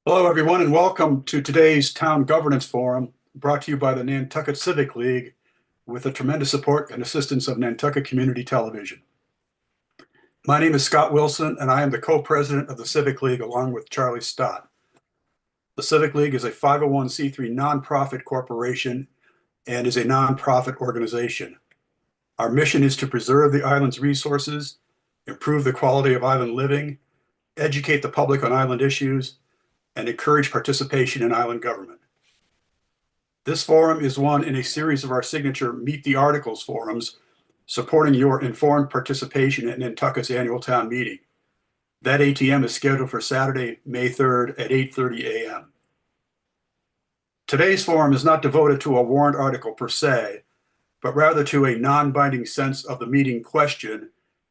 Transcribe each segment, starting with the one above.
Hello, everyone, and welcome to today's Town Governance Forum, brought to you by the Nantucket Civic League with the tremendous support and assistance of Nantucket Community Television. My name is Scott Wilson, and I am the co-president of the Civic League along with Charlie Stott. The Civic League is a 501c3 nonprofit corporation and is a nonprofit organization. Our mission is to preserve the island's resources, improve the quality of island living, educate the public on island issues, and encourage participation in island government. This forum is one in a series of our signature Meet the Articles forums, supporting your informed participation in Nantucket's annual town meeting. That ATM is scheduled for Saturday, May 3rd at 8:30 a.m. Today's forum is not devoted to a warrant article per se, but rather to a non-binding sense of the meeting question,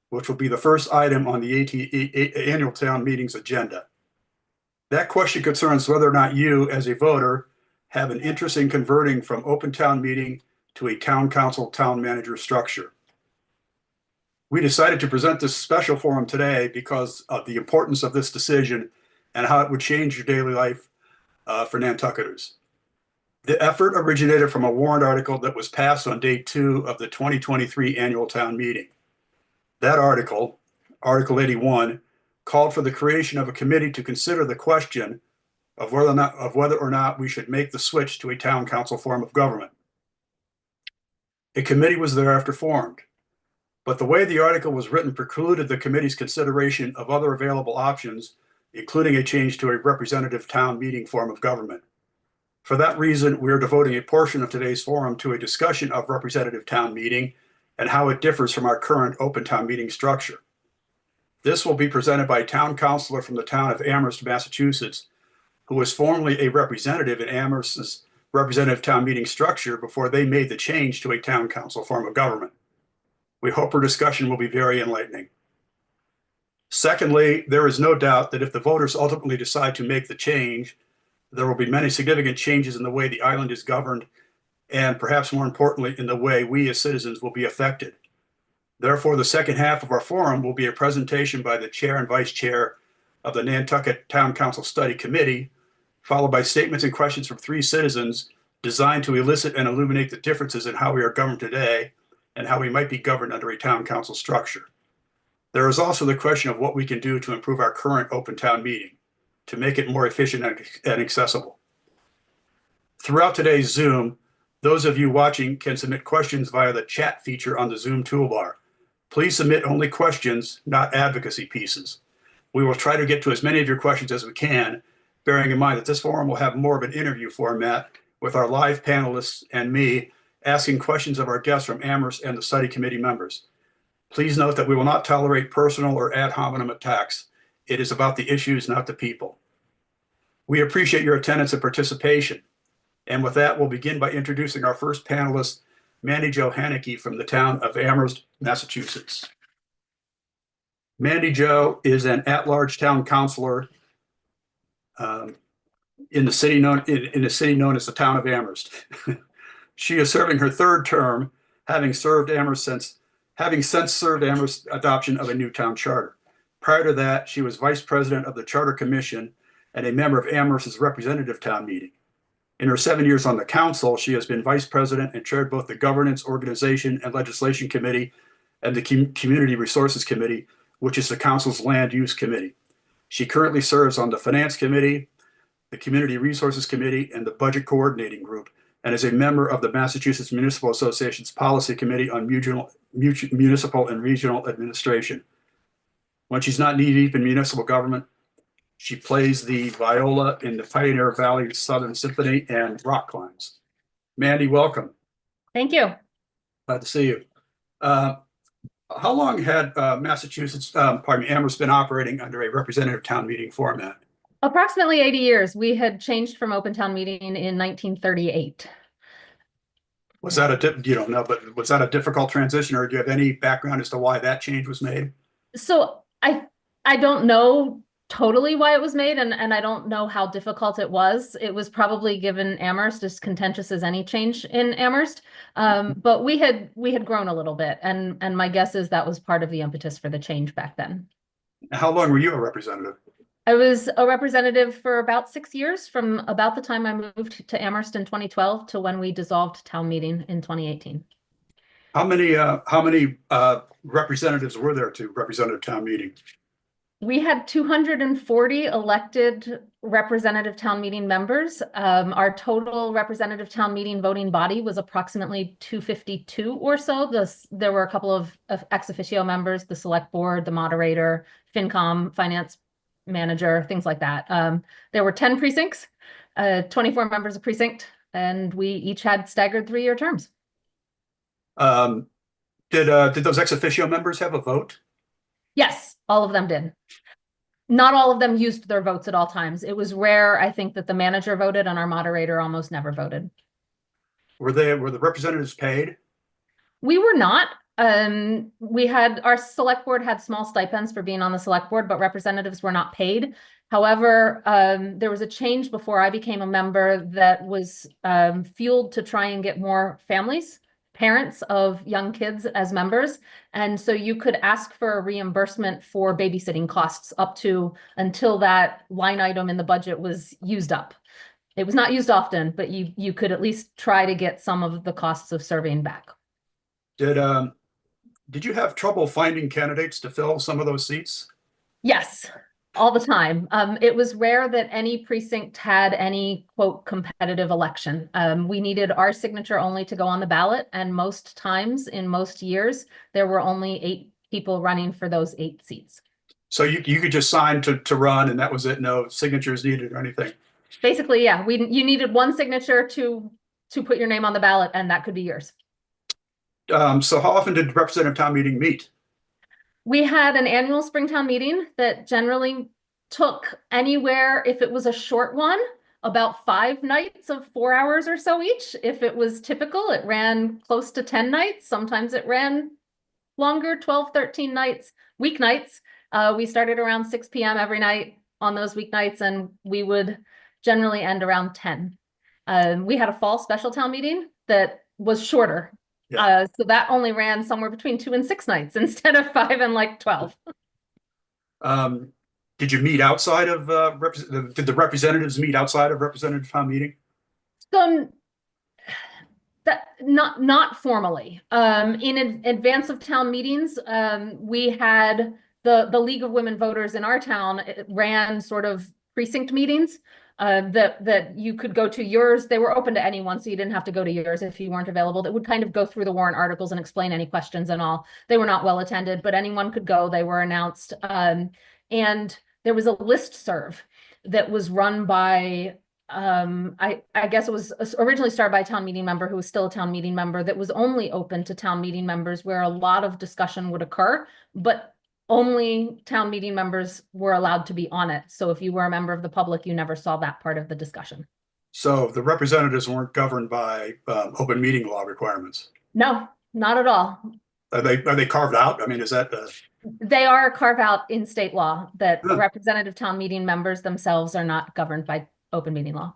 which will be the first item on the annual town meeting's agenda. That question concerns whether or not you, as a voter, have an interest in converting from open town meeting to a town council town manager structure. We decided to present this special forum today because of the importance of this decision and how it would change your daily life for Nantucketers. The effort originated from a warrant article that was passed on day 2 of the 2023 annual town meeting. That article, Article 81, called for the creation of a committee to consider the question of whether or not we should make the switch to a town council form of government. A committee was thereafter formed, but the way the article was written precluded the committee's consideration of other available options, including a change to a representative town meeting form of government. For that reason, we are devoting a portion of today's forum to a discussion of representative town meeting and how it differs from our current open town meeting structure. This will be presented by a town councilor from the town of Amherst, Massachusetts, who was formerly a representative in Amherst's representative town meeting structure before they made the change to a town council form of government. We hope our discussion will be very enlightening. Secondly, there is no doubt that if the voters ultimately decide to make the change, there will be many significant changes in the way the island is governed, and perhaps more importantly, in the way we as citizens will be affected. Therefore, the second half of our forum will be a presentation by the chair and vice chair of the Nantucket Town Council Study Committee, followed by statements and questions from 3 citizens designed to elicit and illuminate the differences in how we are governed today and how we might be governed under a town council structure. There is also the question of what we can do to improve our current open town meeting, to make it more efficient and accessible. Throughout today's Zoom, those of you watching can submit questions via the chat feature on the Zoom toolbar. Please submit only questions, not advocacy pieces. We will try to get to as many of your questions as we can, bearing in mind that this forum will have more of an interview format with our live panelists and me asking questions of our guests from Amherst and the study committee members. Please note that we will not tolerate personal or ad hominem attacks. It is about the issues, not the people. We appreciate your attendance and participation. And with that, we'll begin by introducing our first panelist, Mandy Jo Haneke from the town of Amherst, Massachusetts. Mandy Jo is an at-large town councilor in the city known as the town of Amherst. She is serving her 3rd term, having since served Amherst adoption of a new town charter. Prior to that, she was vice president of the Charter Commission and a member of Amherst's representative town meeting. In her 7 years on the council, she has been vice president and chaired both the Governance, Organization, and Legislation Committee and the Community Resources Committee, which is the council's land use committee. She currently serves on the Finance Committee, the Community Resources Committee, and the Budget Coordinating Group, and is a member of the Massachusetts Municipal Association's Policy Committee on Municipal and Regional Administration. When she's not knee-deep in municipal government, she plays the viola in the Pioneer Valley Southern Symphony and rock climbs. Mandy, welcome. Thank you. Glad to see you. How long had Amherst been operating under a representative town meeting format? Approximately 80 years. We had changed from open town meeting in 1938. Was that was that a difficult transition, or do you have any background as to why that change was made? So I don't know totally why it was made, and I don't know how difficult it was. It was probably, given Amherst, as contentious as any change in Amherst. But we had grown a little bit, and my guess is that was part of the impetus for the change back then. How long were you a representative? I was a representative for about 6 years, from about the time I moved to Amherst in 2012 to when we dissolved town meeting in 2018. How many representatives were there to representative town meeting? We had 240 elected representative town meeting members. Our total representative town meeting voting body was approximately 252 or so. There were a couple of ex officio members, the select board, the moderator, FinCom, finance manager, things like that. There were 10 precincts, 24 members of precinct, and we each had staggered 3-year terms. Did those ex officio members have a vote? Yes, all of them did. Not all of them used their votes at all times. It was rare, I think, that the manager voted and our moderator almost never voted. Were the representatives paid? We were not. Our select board had small stipends for being on the select board, but representatives were not paid. However, there was a change before I became a member that was fueled to try and get more families, parents of young kids as members. And so you could ask for a reimbursement for babysitting costs up to until that line item in the budget was used up. It was not used often, but you could at least try to get some of the costs of serving back. Did you have trouble finding candidates to fill some of those seats? Yes, all the time. It was rare that any precinct had any, quote, competitive election. We needed our signature only to go on the ballot, and most times, in most years, there were only 8 people running for those 8 seats. So you could just sign to run, and that was it. No signatures needed or anything. Basically, yeah, you needed one signature to put your name on the ballot, and that could be yours. So how often did representative town meeting meet? We had an annual Springtown meeting that generally took anywhere, if it was a short one, about 5 nights of 4 hours or so each. If it was typical, it ran close to 10 nights. Sometimes it ran longer, 12, 13 nights, weeknights. We started around 6 p.m. every night on those weeknights, and we would generally end around 10. We had a fall special town meeting that was shorter. Yeah. So that only ran somewhere between 2 and 6 nights instead of 5 and like 12. Did you meet outside of did the representatives meet outside of representative town meeting? So that not formally. In advance of town meetings, we had the League of Women Voters in our town. It ran sort of precinct meetings that you could go to. Yours, they were open to anyone, so you didn't have to go to yours if you weren't available. That would kind of go through the warrant articles and explain any questions and all. They were not well attended, but anyone could go. They were announced. And there was a listserv that was run by, I guess it was originally started by a town meeting member who was still a town meeting member, that was only open to town meeting members, where a lot of discussion would occur, but only town meeting members were allowed to be on it. So if you were a member of the public, you never saw that part of the discussion. So the representatives weren't governed by open meeting law requirements? No, not at all. Are they carved out? I mean, is that They are carved out in state law that Huh. representative town meeting members themselves are not governed by open meeting law.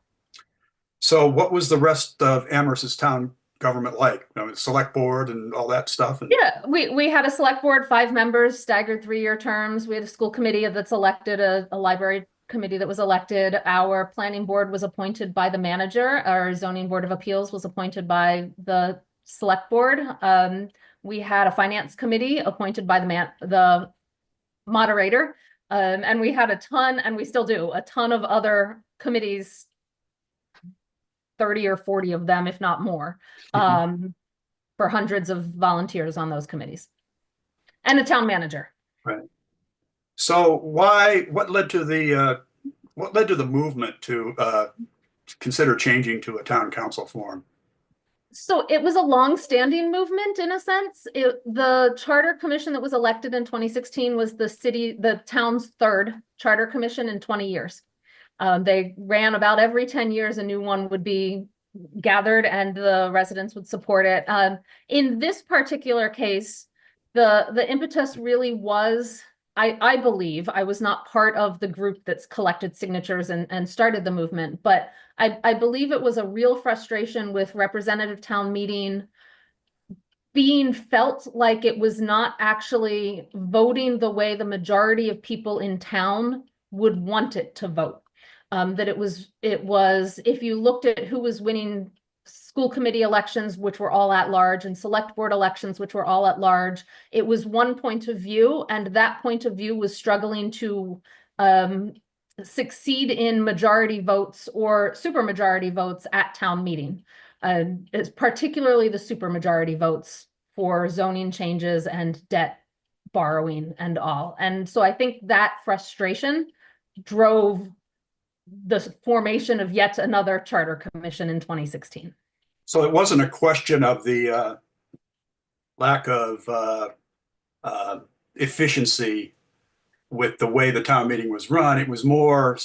So what was the rest of Amherst's town government like? Select board and all that stuff? Yeah, we had a select board, 5 members, staggered 3-year terms. We had a school committee that's elected, a library committee that was elected. Our planning board was appointed by the manager. Our zoning board of appeals was appointed by the select board. We had a finance committee appointed by the moderator. And we had a ton, and we still do, a ton of other committees, 30 or 40 of them, if not more, for hundreds of volunteers on those committees, and a town manager. Right. So what led to the movement to consider changing to a town council form? So it was a long-standing movement in a sense. The charter commission that was elected in 2016 was the town's 3rd charter commission in 20 years. They ran about every 10 years, a new one would be gathered and the residents would support it. In this particular case, the impetus really was, I believe, I was not part of the group that's collected signatures and started the movement, but I believe it was a real frustration with representative town meeting being felt like it was not actually voting the way the majority of people in town would want it to vote. That it was, if you looked at who was winning school committee elections, which were all at large, and select board elections, which were all at large, it was one point of view, and that point of view was struggling to succeed in majority votes or supermajority votes at town meeting. It's particularly the supermajority votes for zoning changes and debt borrowing and all. And so I think that frustration drove the formation of yet another charter commission in 2016. So it wasn't a question of the lack of efficiency with the way the town meeting was run. It was more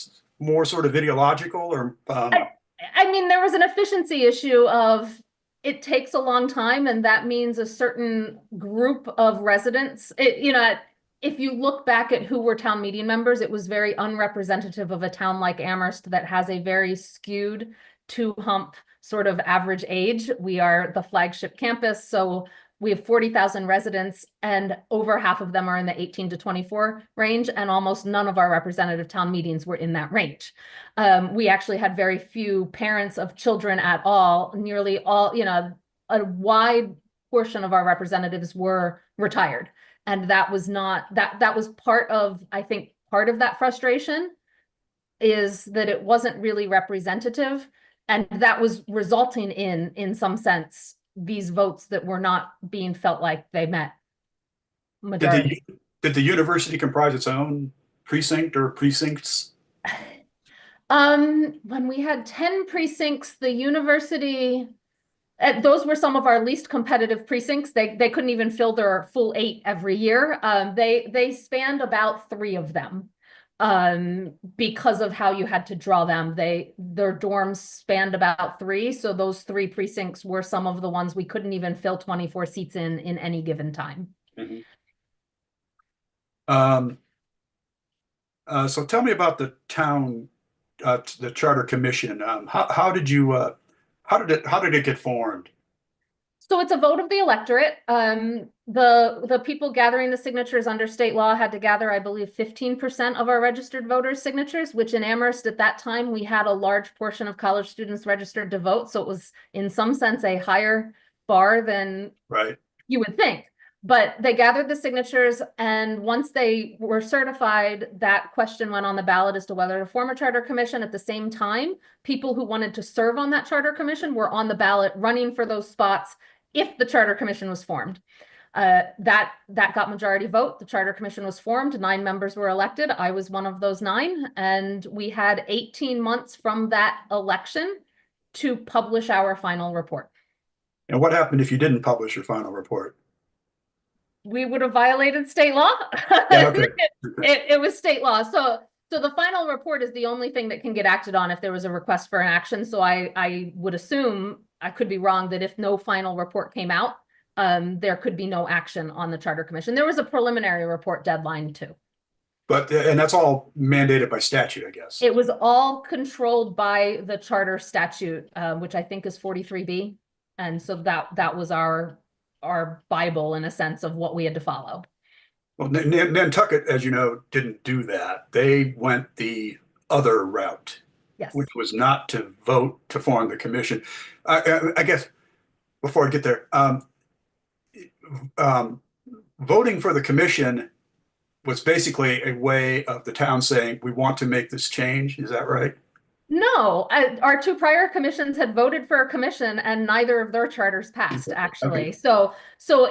sort of ideological, or I mean, there was an efficiency issue of it takes a long time, and that means a certain group of residents. If you look back at who were town meeting members, it was very unrepresentative of a town like Amherst that has a very skewed two-hump sort of average age. We are the flagship campus, so we have 40,000 residents, and over half of them are in the 18 to 24 range, and almost none of our representative town meetings were in that range. We actually had very few parents of children at all. Nearly all, a wide portion of our representatives were retired. And that was not, that was part of, I think, part of that frustration is that it wasn't really representative. And that was resulting in some sense, these votes that were not being felt like they met majority. Did the university comprise its own precinct or precincts? When we had 10 precincts, the university, those were some of our least competitive precincts. They couldn't even fill their full 8 every year. They spanned about 3 of them because of how you had to draw them. Their dorms spanned about 3, so those 3 precincts were some of the ones we couldn't even fill 24 seats in any given time. Mm-hmm. So tell me about the town, the charter commission. How did it get formed? So it's a vote of the electorate. The people gathering the signatures under state law had to gather, I believe, 15% of our registered voters' signatures, which in Amherst at that time, we had a large portion of college students registered to vote. So it was in some sense a higher bar than you would think. But they gathered the signatures, and once they were certified, that question went on the ballot as to whether to form a charter commission. At the same time, people who wanted to serve on that charter commission were on the ballot running for those spots if the charter commission was formed. That got majority vote. The charter commission was formed. 9 members were elected. I was one of those 9, and we had 18 months from that election to publish our final report. And what happened if you didn't publish your final report? We would have violated state law. Yeah, okay. It was state law. So the final report is the only thing that can get acted on if there was a request for an action. So I would assume, I could be wrong, that if no final report came out, there could be no action on the charter commission. There was a preliminary report deadline too. And that's all mandated by statute, I guess. It was all controlled by the charter statute, which I think is 43B. And so that was our Bible in a sense of what we had to follow. Well, Nantucket, as you know, didn't do that. They went the other route, yes, which was not to vote to form the commission. I guess before I get there, voting for the commission was basically a way of the town saying, we want to make this change. Is that right? No, our 2 prior commissions had voted for a commission, and neither of their charters passed, actually. Okay. So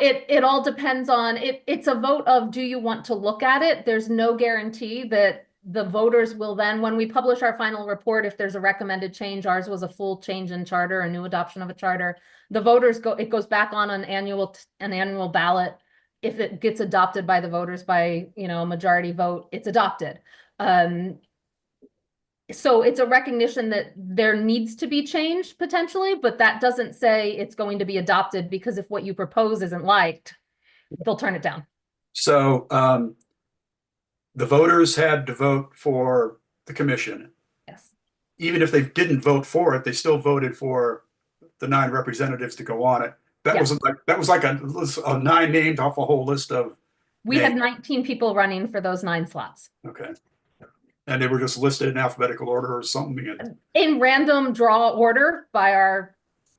it all depends on it. It's a vote of, do you want to look at it? There's no guarantee that the voters will then, when we publish our final report, if there's a recommended change, ours was a full change in charter, a new adoption of a charter. The voters it goes back on an annual ballot. If it gets adopted by the voters by, a majority vote, it's adopted. So it's a recognition that there needs to be change potentially, but that doesn't say it's going to be adopted, because if what you propose isn't liked, they'll turn it down. So the voters had to vote for the commission. Yes. Even if they didn't vote for it, they still voted for the 9 representatives to go on it. That was like a 9 named off a whole list of. We had 19 people running for those 9 slots. Okay. And they were just listed in alphabetical order or something. And, In random draw order by our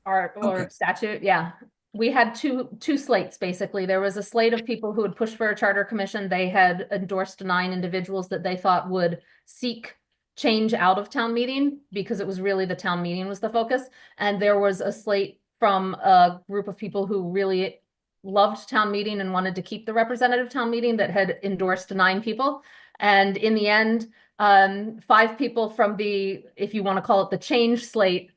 okay. statute, yeah. We had two slates, basically. There was a slate of people who had pushed for a charter commission. They had endorsed 9 individuals that they thought would seek change out of town meeting because it was really the town meeting was the focus. And there was a slate from a group of people who really loved town meeting and wanted to keep the representative town meeting that had endorsed 9 people. And in the end, 5 people from the, if you want to call it the change slate,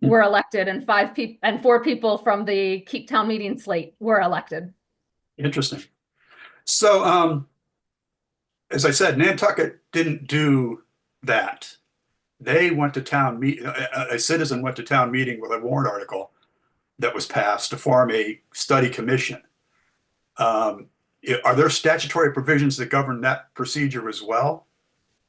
were elected, and 4 people from the keep town meeting slate were elected. Interesting. So, as I said, Nantucket didn't do that. They went to town meeting, a citizen went to town meeting with a warrant article that was passed to form a study commission. Are there statutory provisions that govern that procedure as well?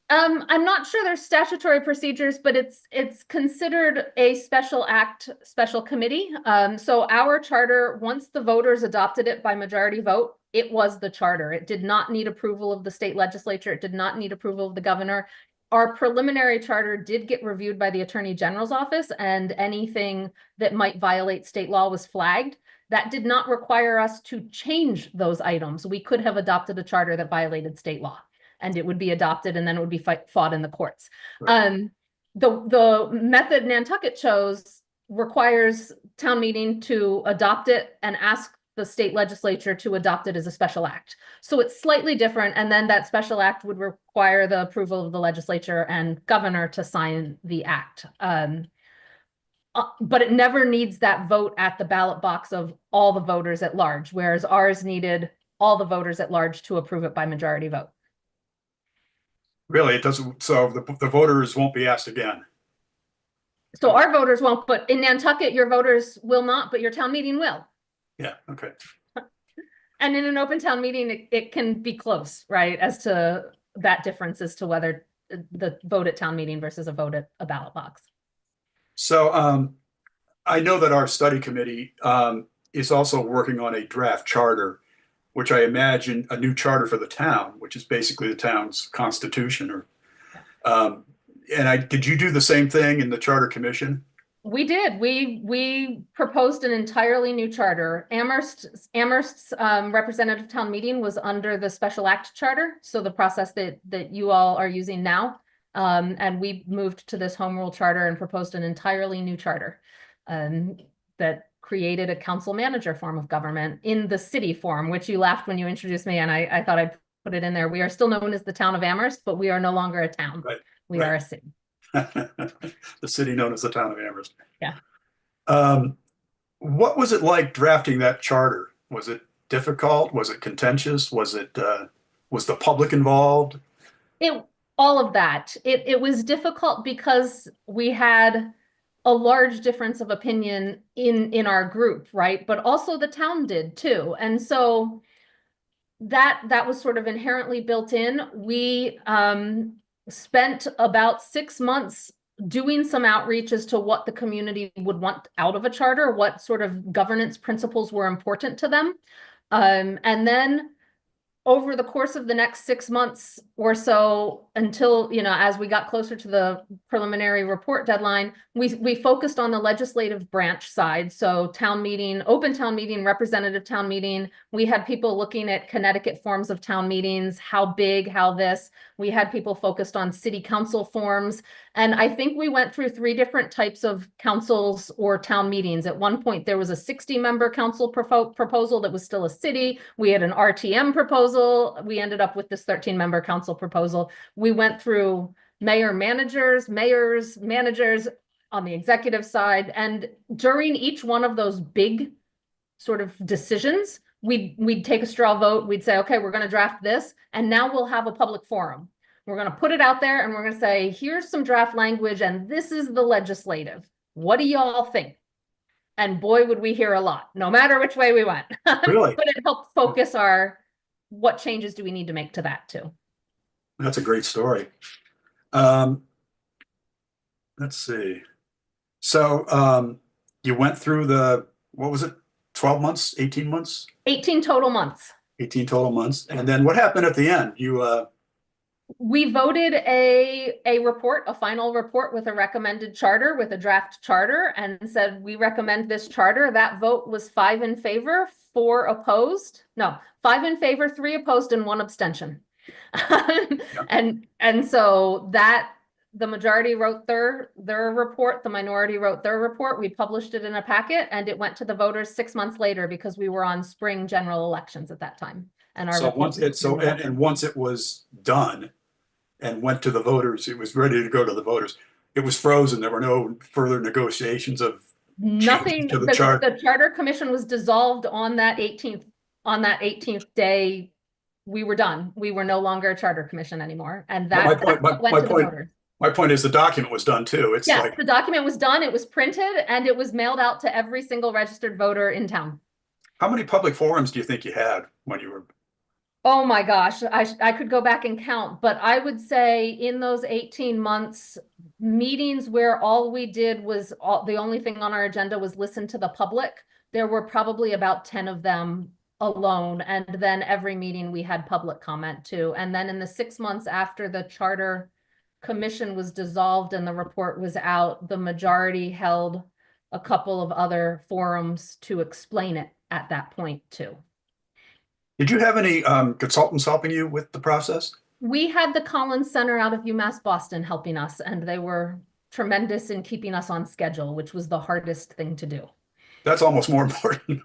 I'm not sure there's statutory procedures, but it's considered a special act, special committee. So our charter, once the voters adopted it by majority vote, it was the charter. It did not need approval of the state legislature. It did not need approval of the governor. Our preliminary charter did get reviewed by the Attorney General's office, and anything that might violate state law was flagged. That did not require us to change those items. We could have adopted a charter that violated state law, and it would be adopted, and then it would be fought in the courts. Right. The method Nantucket chose requires town meeting to adopt it and ask the state legislature to adopt it as a special act. So it's slightly different, and then that special act would require the approval of the legislature and governor to sign the act. But it never needs that vote at the ballot box of all the voters at large, whereas ours needed all the voters at large to approve it by majority vote. Really, it doesn't. So the voters won't be asked again. So our voters won't, but in Nantucket, your voters will not, but your town meeting will. Yeah. Okay. And in an open town meeting, it can be close, right? As to that difference as to whether the vote at town meeting versus a vote at a ballot box. So I know that our study committee is also working on a draft charter, which I imagine a new charter for the town, which is basically the town's constitution. Or, did you do the same thing in the charter commission? We did. We proposed an entirely new charter. Amherst's representative town meeting was under the special act charter, so the process that you all are using now. And we moved to this home rule charter and proposed an entirely new charter that created a council manager form of government in the city form, which you laughed when you introduced me, and I thought I'd put it in there. We are still known as the town of Amherst, but we are no longer a town. Right. We are a city. The city known as the town of Amherst. Yeah. What was it like drafting that charter? Was it difficult? Was it contentious? Was the public involved? All of that. It was difficult because we had a large difference of opinion in our group, right? But also the town did too. And so that was sort of inherently built in. We spent about 6 months doing some outreach as to what the community would want out of a charter, what sort of governance principles were important to them. And then over the course of the next 6 months or so, until, as we got closer to the preliminary report deadline, we focused on the legislative branch side. So town meeting, open town meeting, representative town meeting. We had people looking at Connecticut forms of town meetings, how big, how this. We had people focused on city council forms. And I think we went through 3 different types of councils or town meetings. At one point, there was a 60-member council proposal that was still a city. We had an RTM proposal. We ended up with this 13-member council proposal. We went through mayors, managers on the executive side. And during each one of those big sort of decisions, we'd take a straw vote. We'd say, okay, we're going to draft this, and now we'll have a public forum. We're going to put it out there, and we're going to say, here's some draft language, and this is the legislative. What do y'all think? And boy, would we hear a lot, no matter which way we went. Really? But it helped focus what changes do we need to make to that too. That's a great story. Let's see. So you went through what was it, 12 months, 18 months? 18 total months. 18 total months. And then what happened at the end? You We voted a report, a final report with a recommended charter, with a draft charter, and said we recommend this charter. That vote was 5 in favor, 4 opposed. No, 5 in favor, 3 opposed, and 1 abstention. And so that the majority wrote their report, the minority wrote their report. We published it in a packet, and it went to the voters 6 months later because we were on spring general elections at that time. And our So once it was done and went to the voters, it was ready to go to the voters. It was frozen. There were no further negotiations of nothing. to the chart. The charter commission was dissolved on that 18th day. We were done. We were no longer a charter commission anymore, and that went to the voters. My point is the document was done too. It's yeah, like the document was done. It was printed and it was mailed out to every single registered voter in town. how many public forums do you think you had when you were? Oh my gosh, I could go back and count, but I would say in those 18 months, meetings where all we did was the only thing on our agenda was listen to the public. There were probably about 10 of them alone. And then every meeting we had public comment too. And then in the 6 months after the charter commission was dissolved and the report was out, the majority held a couple of other forums to explain it at that point too. Did you have any consultants helping you with the process? We had the Collins Center out of UMass Boston helping us, and they were tremendous in keeping us on schedule, which was the hardest thing to do. That's almost more important.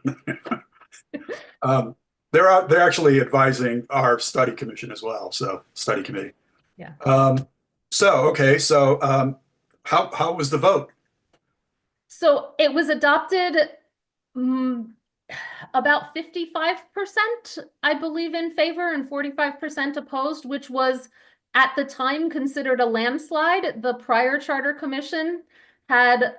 They're actually advising our study commission as well, so study committee. Yeah. Okay, so how was the vote? So it was adopted about 55%, I believe, in favor and 45% opposed, which was at the time considered a landslide. The prior charter commission had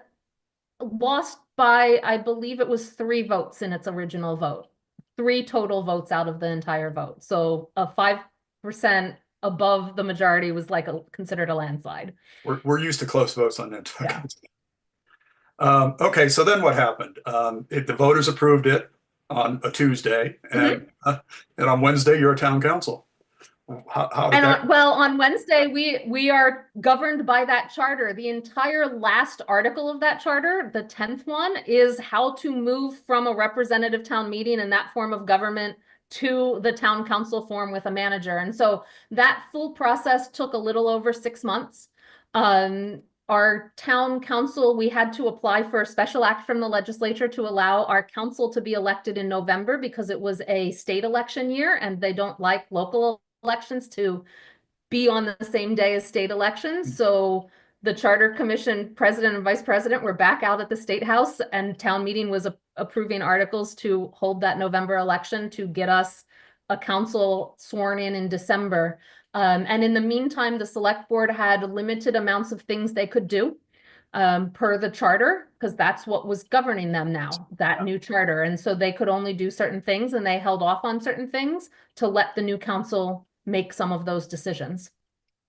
lost by, I believe it was 3 votes in its original vote, 3 total votes out of the entire vote. So a 5% above the majority was like considered a landslide. We're used to close votes on Nantucket. Yeah. Okay, so then what happened? The voters approved it on a Tuesday, and on Wednesday you're a town council. On Wednesday we are governed by that charter. The entire last article of that charter, the 10th one, is how to move from a representative town meeting and that form of government to the town council form with a manager. And so that full process took a little over 6 months. Our town council, we had to apply for a special act from the legislature to allow our council to be elected in November because it was a state election year and they don't like local elections to be on the same day as state elections. So the charter commission president and vice president were back out at the state house, and town meeting was approving articles to hold that November election to get us a council sworn in December. And in the meantime, the select board had limited amounts of things they could do per the charter, because that's what was governing them now, that new charter. And so they could only do certain things, and they held off on certain things to let the new council make some of those decisions.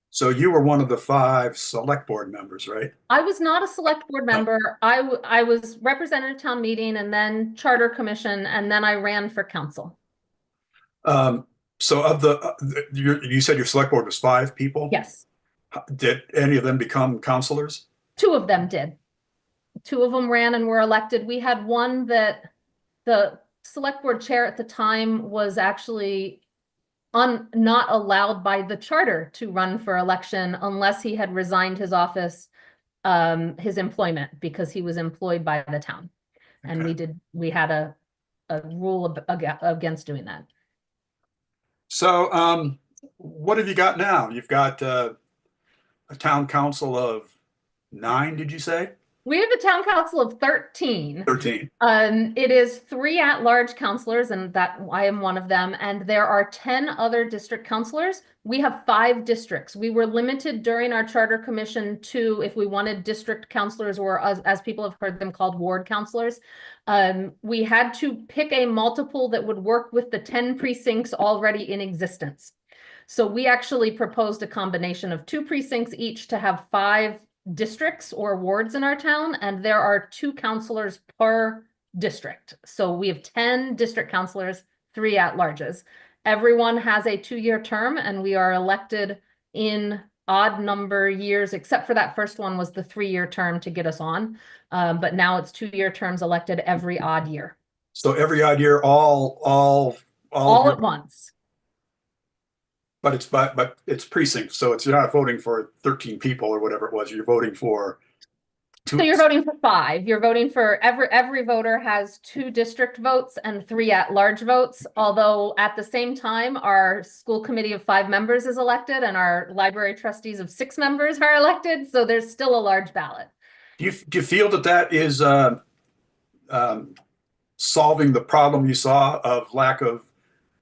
So you were one of the 5 select board members, right? I was not a select board member. I was representative town meeting and then charter commission, and then I ran for council. So of you said your select board was 5 people? Yes. Did any of them become councilors? 2 of them did. 2 of them ran and were elected. We had one that the select board chair at the time was actually not allowed by the charter to run for election unless he had resigned his office, his employment, because he was employed by the town. Okay. And we had a rule against doing that. So what have you got now? You've got a town council of 9, did you say? We have a town council of 13. 13. It is 3 at-large councilors, and that I am one of them. And there are 10 other district councilors. We have 5 districts. We were limited during our charter commission to, if we wanted district councilors, or as people have heard them called, ward councilors, we had to pick a multiple that would work with the 10 precincts already in existence. So we actually proposed a combination of 2 precincts each to have 5 districts or wards in our town, and there are 2 councilors per district. So we have 10 district councilors, 3 at-larges. Everyone has a 2-year term, and we are elected in odd number years, except for that first one was the 3-year term to get us on. But now it's 2-year terms elected every odd year. So every odd year, all of All your, at once. but it's precinct. So you're not voting for 13 people or whatever it was. You're voting for So two. you're voting for 5. You're voting for every voter has 2 district votes and 3 at-large votes. Although at the same time, our school committee of 5 members is elected and our library trustees of 6 members are elected. So there's still a large ballot. Do you feel that is um, solving the problem you saw of lack of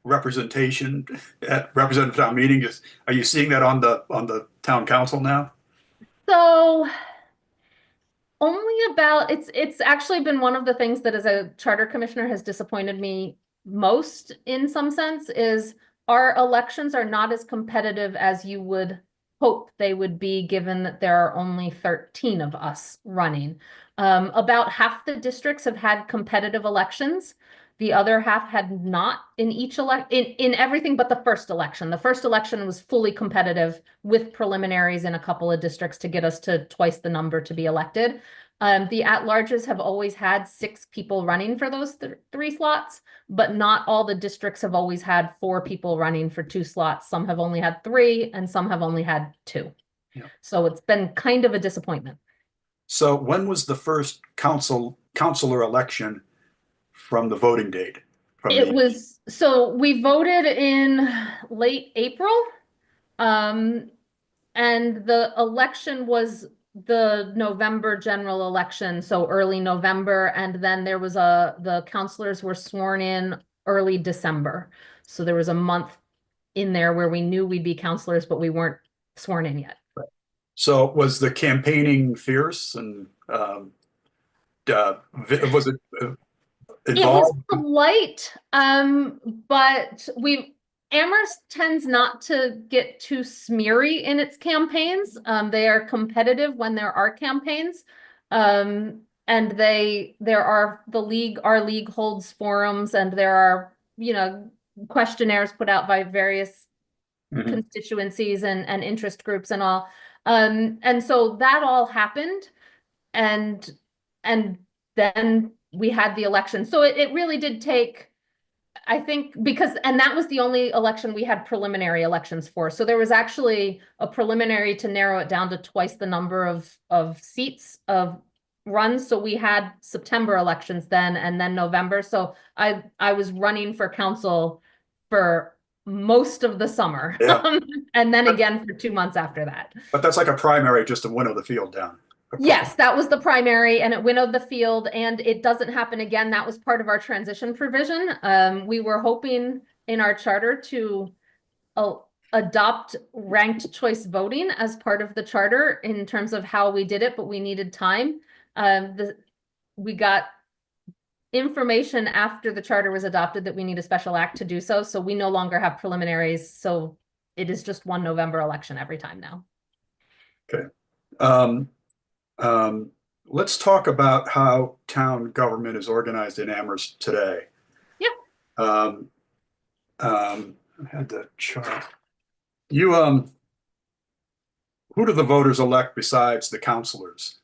representation at representative town meeting? Are you seeing that on the town council now? So only about it's actually been one of the things that as a charter commissioner has disappointed me most in some sense is our elections are not as competitive as you would hope they would be given that there are only 13 of us running. About half the districts have had competitive elections. The other half had not in each in everything but the first election. The first election was fully competitive with preliminaries in a couple of districts to get us to twice the number to be elected. The at-larges have always had 6 people running for those 3 slots, but not all the districts have always had 4 people running for 2 slots. Some have only had 3 and some have only had 2. Yeah. So it's been kind of a disappointment. So when was the first counselor election from the voting date? So we voted in late April. And the election was the November general election, so early November, and then there was the counselors were sworn in early December. So there was a month in there where we knew we'd be counselors, but we weren't sworn in yet. So was the campaigning fierce and was it It was involved? polite, but Amherst tends not to get too smeary in its campaigns. They are competitive when there are campaigns. And our league holds forums and there are, questionnaires put out by various constituencies and interest groups and all. And so that all happened and then we had the election. So it really did take, I think, and that was the only election we had preliminary elections for. So there was actually a preliminary to narrow it down to twice the number of seats of runs. So we had September elections then and then November. So I was running for council for most of the summer. Yeah. And then again for 2 months after that. But that's like a primary just to winnow the field down. Yes, that was the primary and it winnowed the field and it doesn't happen again. That was part of our transition provision. We were hoping in our charter to adopt ranked choice voting as part of the charter in terms of how we did it, but we needed time. We got information after the charter was adopted that we need a special act to do so. So we no longer have preliminaries. So it is just one November election every time now. Okay. Let's talk about how town government is organized in Amherst today. Yeah. I had the chart. Who do the voters elect besides the counselors?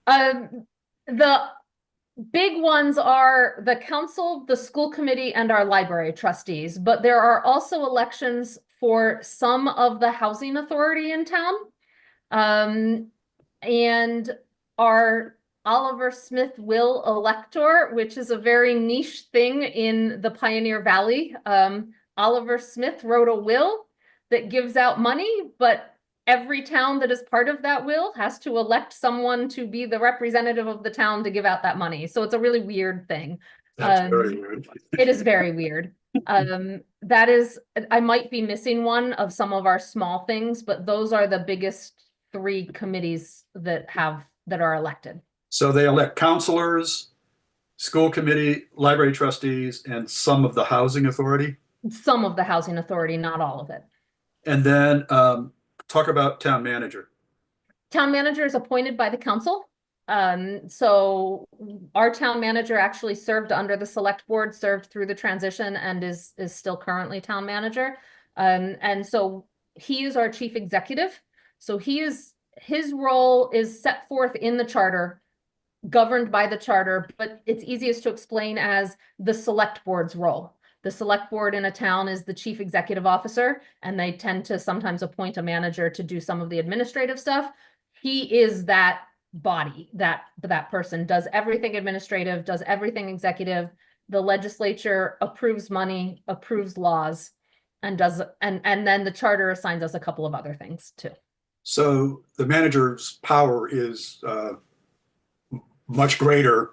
The big ones are the council, the school committee, and our library trustees, but there are also elections for some of the housing authority in town. And our Oliver Smith will elector, which is a very niche thing in the Pioneer Valley. Oliver Smith wrote a will that gives out money, but every town that is part of that will has to elect someone to be the representative of the town to give out that money. So it's a really weird thing. That's very weird. It is very weird. That is, I might be missing one of some of our small things, but those are the biggest 3 committees that are elected. So they elect counselors, school committee, library trustees, and some of the housing authority. Some of the housing authority, not all of it. And then talk about town manager. Town manager is appointed by the council. So our town manager actually served under the select board, served through the transition, and is still currently town manager. And so he is our chief executive. So his role is set forth in the charter, governed by the charter, but it's easiest to explain as the select board's role. The select board in a town is the chief executive officer, and they tend to sometimes appoint a manager to do some of the administrative stuff. He is that body, that person does everything administrative, does everything executive. The legislature approves money, approves laws, and then the charter assigns us a couple of other things too. So the manager's power is much greater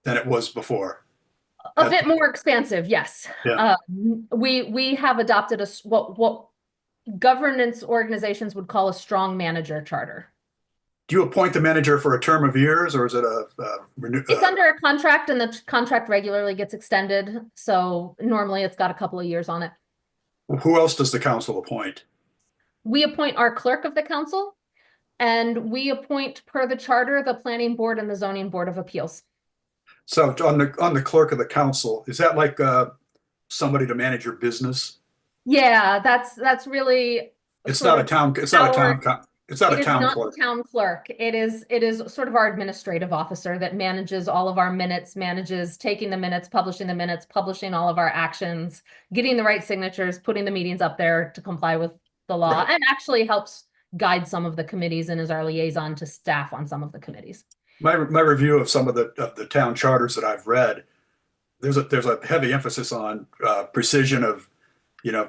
than it was before. A bit more expansive, yes. Yeah. We have adopted what governance organizations would call a strong manager charter. Do you appoint the manager for a term of years, or is it It's under a contract, and the contract regularly gets extended. So normally it's got a couple of years on it. who else does the council appoint? We appoint our clerk of the council, and we appoint, per the charter, the planning board and the zoning board of appeals. So on the clerk of the council, is that like somebody to manage your business? Yeah, that's really. It's not a town. It's not a town. It's not a town clerk. The town clerk. It is sort of our administrative officer that manages all of our minutes, manages taking the minutes, publishing the minutes, publishing all of our actions, getting the right signatures, putting the meetings up there to comply with the law, Right. and actually helps guide some of the committees and is our liaison to staff on some of the committees. My review of some of the town charters that I've read, there's a heavy emphasis on precision of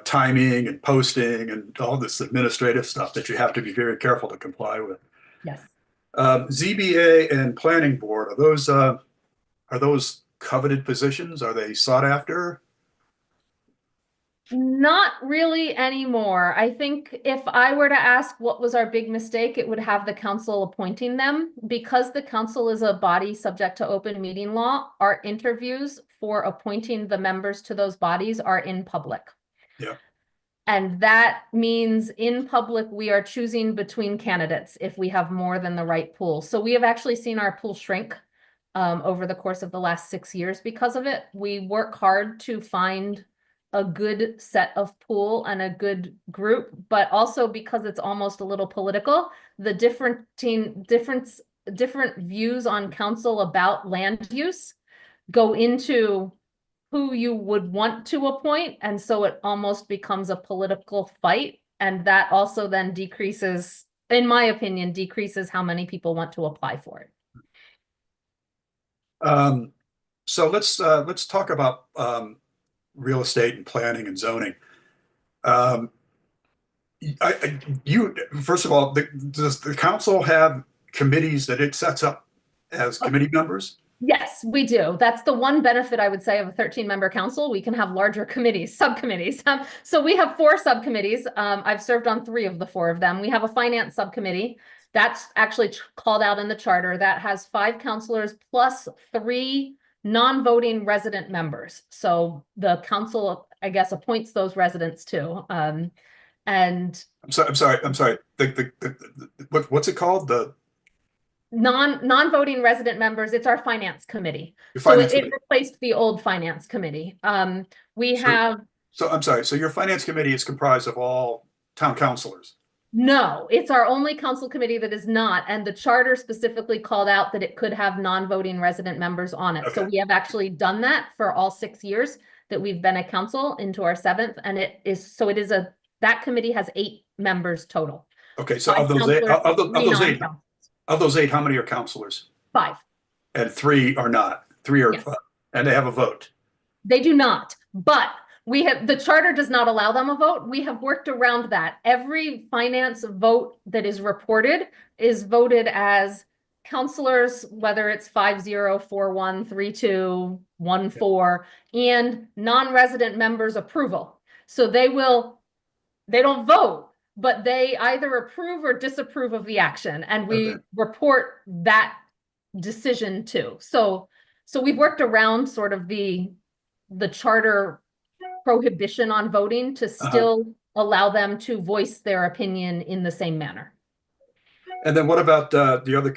timing and posting and all this administrative stuff that you have to be very careful to comply with. Yes. ZBA and planning board, are those coveted positions? Are they sought after? Not really anymore. I think if I were to ask what was our big mistake, it would have the council appointing them. Because the council is a body subject to open meeting law, our interviews for appointing the members to those bodies are in public. Yeah. And that means in public, we are choosing between candidates if we have more than the right pool. So we have actually seen our pool shrink over the course of the last 6 years because of it. We work hard to find a good set of pool and a good group, but also because it's almost a little political, the different views on council about land use go into who you would want to appoint. And so it almost becomes a political fight. And that also then decreases, in my opinion, decreases how many people want to apply for it. So let's talk about real estate and planning and zoning. First of all, does the council have committees that it sets up as committee members? Yes, we do. That's the one benefit I would say of a 13-member council. We can have larger committees, subcommittees. So we have 4 subcommittees. I've served on 3 of the 4 of them. We have a finance subcommittee that's actually called out in the charter that has 5 counselors plus 3 non-voting resident members. So the council, I guess, appoints those residents too. And I'm sorry. What's it called? The non-voting resident members. It's our finance committee. It replaced the old finance committee. So I'm sorry. So your finance committee is comprised of all town councilors? No, it's our only council committee that is not. And the charter specifically called out that it could have non-voting resident members on it. Okay. So we have actually done that for all 6 years that we've been a council into our 7th. And that committee has 8 members total. Okay. So of those 8, how many are councilors? 5. And 3 are not. 3 are, yes. And they have a vote. They do not, but the charter does not allow them a vote. We have worked around that. Every finance vote that is reported is voted as councilors, whether it's 5-0, 4-1, 3-2, 1-4, and non-resident members' approval. So they don't vote, but they either approve or disapprove of the action, and we report that decision too. So we've worked around sort of the charter prohibition on voting to still allow them to voice their opinion in the same manner. And then what about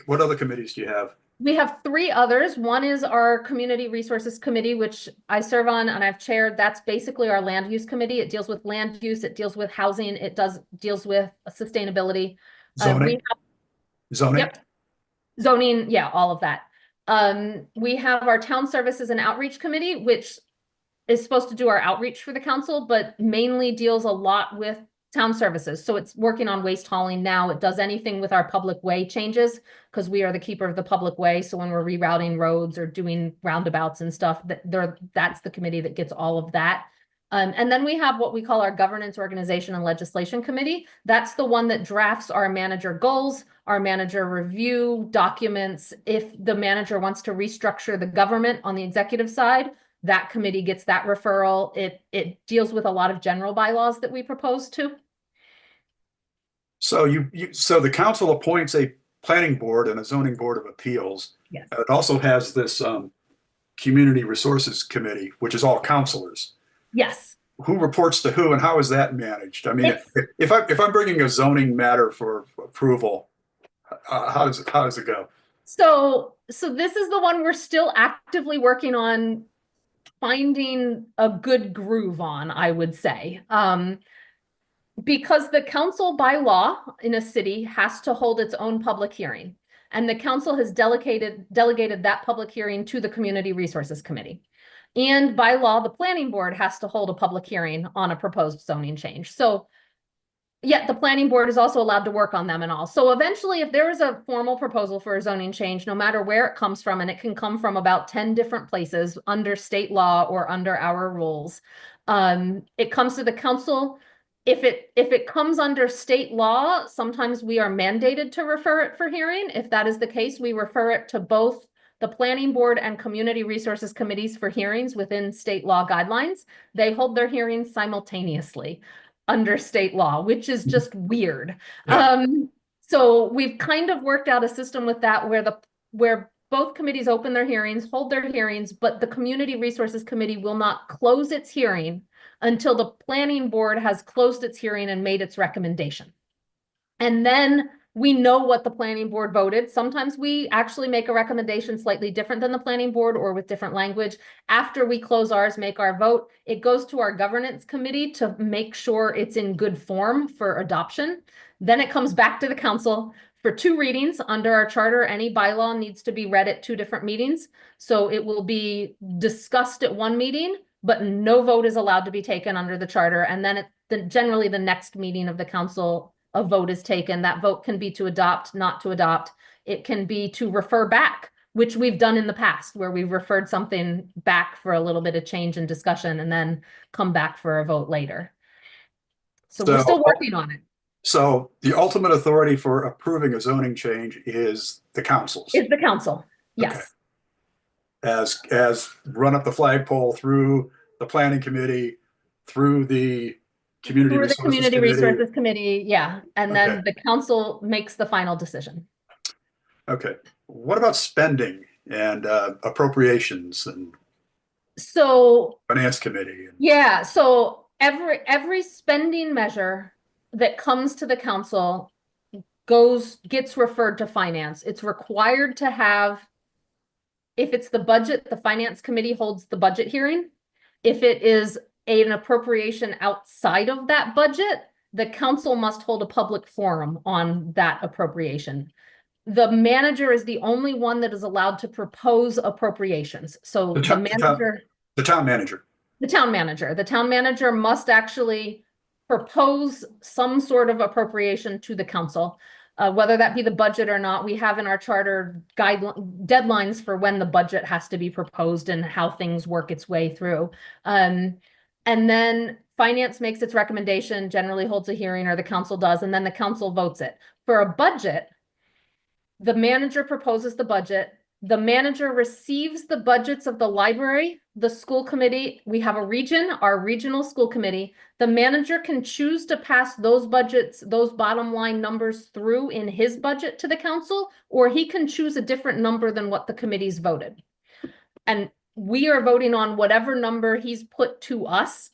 what other committees do you have? We have three others. One is our Community Resources Committee, which I serve on and I've chaired. That's basically our land use committee. It deals with land use, it deals with housing, it deals with sustainability. Zoning, zoning. Yep, zoning, yeah, all of that. We have our Town Services and Outreach Committee, which is supposed to do our outreach for the council, but mainly deals a lot with town services. So it's working on waste hauling now. It does anything with our public way changes because we are the keeper of the public way. So when we're rerouting roads or doing roundabouts and stuff, that's the committee that gets all of that. And then we have what we call our Governance, Organization, and Legislation Committee. That's the one that drafts our manager goals, our manager review documents. If the manager wants to restructure the government on the executive side, that committee gets that referral. It deals with a lot of general bylaws that we propose to. So so the council appoints a planning board and a zoning board of appeals. Yes. It also has this community resources committee, which is all counselors. Yes. Who reports to who and how is that managed? I mean, if I'm bringing a zoning matter for approval, how does it go? So this is the one we're still actively working on finding a good groove on, I would say. Because the council by law in a city has to hold its own public hearing. And the council has delegated that public hearing to the Community Resources Committee. And by law, the planning board has to hold a public hearing on a proposed zoning change. So yet the planning board is also allowed to work on them and all. So eventually, if there is a formal proposal for a zoning change, no matter where it comes from, and it can come from about 10 different places under state law or under our rules, it comes to the council. If it comes under state law, sometimes we are mandated to refer it for hearing. If that is the case, we refer it to both the planning board and community resources committees for hearings within state law guidelines. They hold their hearings simultaneously under state law, which is just weird. Yeah. So we've kind of worked out a system with that where both committees open their hearings, hold their hearings, but the Community Resources Committee will not close its hearing until the planning board has closed its hearing and made its recommendation. And then we know what the planning board voted. Sometimes we actually make a recommendation slightly different than the planning board or with different language. After we close ours, make our vote, it goes to our governance committee to make sure it's in good form for adoption. Then it comes back to the council for 2 readings. Under our charter, any bylaw needs to be read at 2 different meetings. So it will be discussed at 1 meeting, but no vote is allowed to be taken under the charter. And then generally the next meeting of the council, a vote is taken. That vote can be to adopt, not to adopt. It can be to refer back, which we've done in the past, where we've referred something back for a little bit of change and discussion and then come back for a vote later. So we're still working on it. So the ultimate authority for approving a zoning change is the council's. Is the council, yes. Okay. As run up the flagpole through the planning committee, through the community resources committee, yeah. And then the council makes the final decision. Okay. What about spending and appropriations and finance committee? Yeah, so every spending measure that comes to the council gets referred to finance. It's required to have, if it's the budget, the finance committee holds the budget hearing. If it is an appropriation outside of that budget, the council must hold a public forum on that appropriation. The manager is the only one that is allowed to propose appropriations. So the town manager must actually propose some sort of appropriation to the council. Whether that be the budget or not, we have in our charter deadlines for when the budget has to be proposed and how things work its way through. And then finance makes its recommendation, generally holds a hearing, or the council does, and then the council votes it. For a budget, the manager proposes the budget. The manager receives the budgets of the library, the school committee. We have a region, our regional school committee. The manager can choose to pass those budgets, those bottom line numbers through in his budget to the council, or he can choose a different number than what the committee's voted. And we are voting on whatever number he's put to us.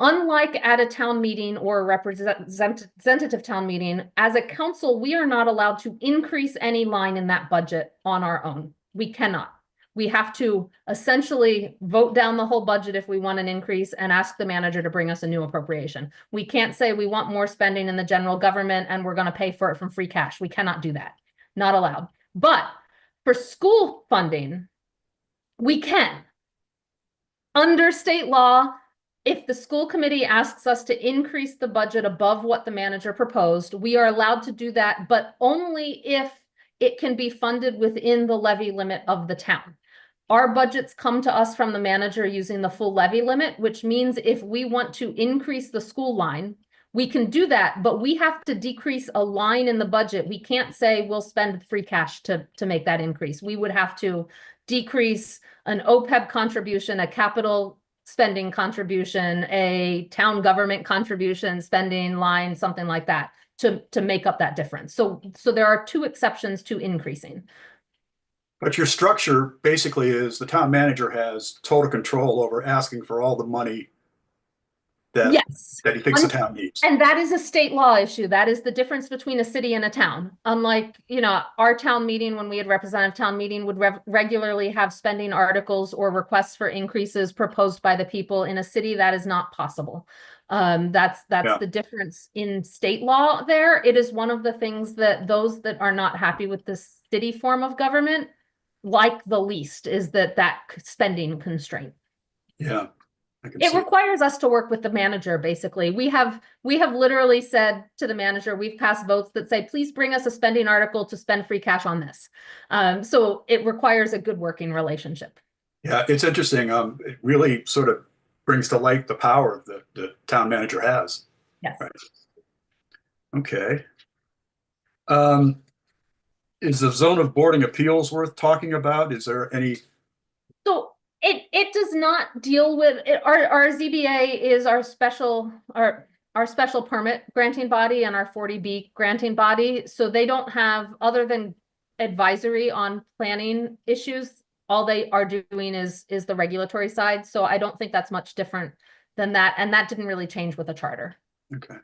Unlike at a town meeting or a representative town meeting, as a council, we are not allowed to increase any line in that budget on our own. We cannot. We have to essentially vote down the whole budget if we want an increase and ask the manager to bring us a new appropriation. We can't say we want more spending in the general government and we're going to pay for it from free cash. We cannot do that. Not allowed. But for school funding, we can. Under state law, if the school committee asks us to increase the budget above what the manager proposed, we are allowed to do that, but only if it can be funded within the levy limit of the town. Our budgets come to us from the manager using the full levy limit, which means if we want to increase the school line, we can do that, but we have to decrease a line in the budget. We can't say we'll spend free cash to make that increase. We would have to decrease an OPEB contribution, a capital spending contribution, a town government contribution spending line, something like that to make up that difference. So there are two exceptions to increasing. But your structure basically is the town manager has total control over asking for all the money that, yes, that he thinks the town needs. And that is a state law issue. That is the difference between a city and a town. Unlike, our town meeting, when we had representative town meeting, would regularly have spending articles or requests for increases proposed by the people. In a city, that is not possible. That's the difference in state law there. It is one of the things that those that are not happy with the city form of government like the least, is that spending constraint. Yeah. It requires us to work with the manager, basically. We have literally said to the manager, we've passed votes that say, please bring us a spending article to spend free cash on this. So it requires a good working relationship. Yeah, it's interesting. It really sort of brings to light the power that the town manager has. Yes. Right. Okay. Is the zone of boarding appeals worth talking about? Is there any? So it does not deal with it. Our ZBA is our special permit granting body and our 40B granting body. So they don't have, other than advisory on planning issues, all they are doing is the regulatory side. So I don't think that's much different than that. And that didn't really change with the charter. Okay.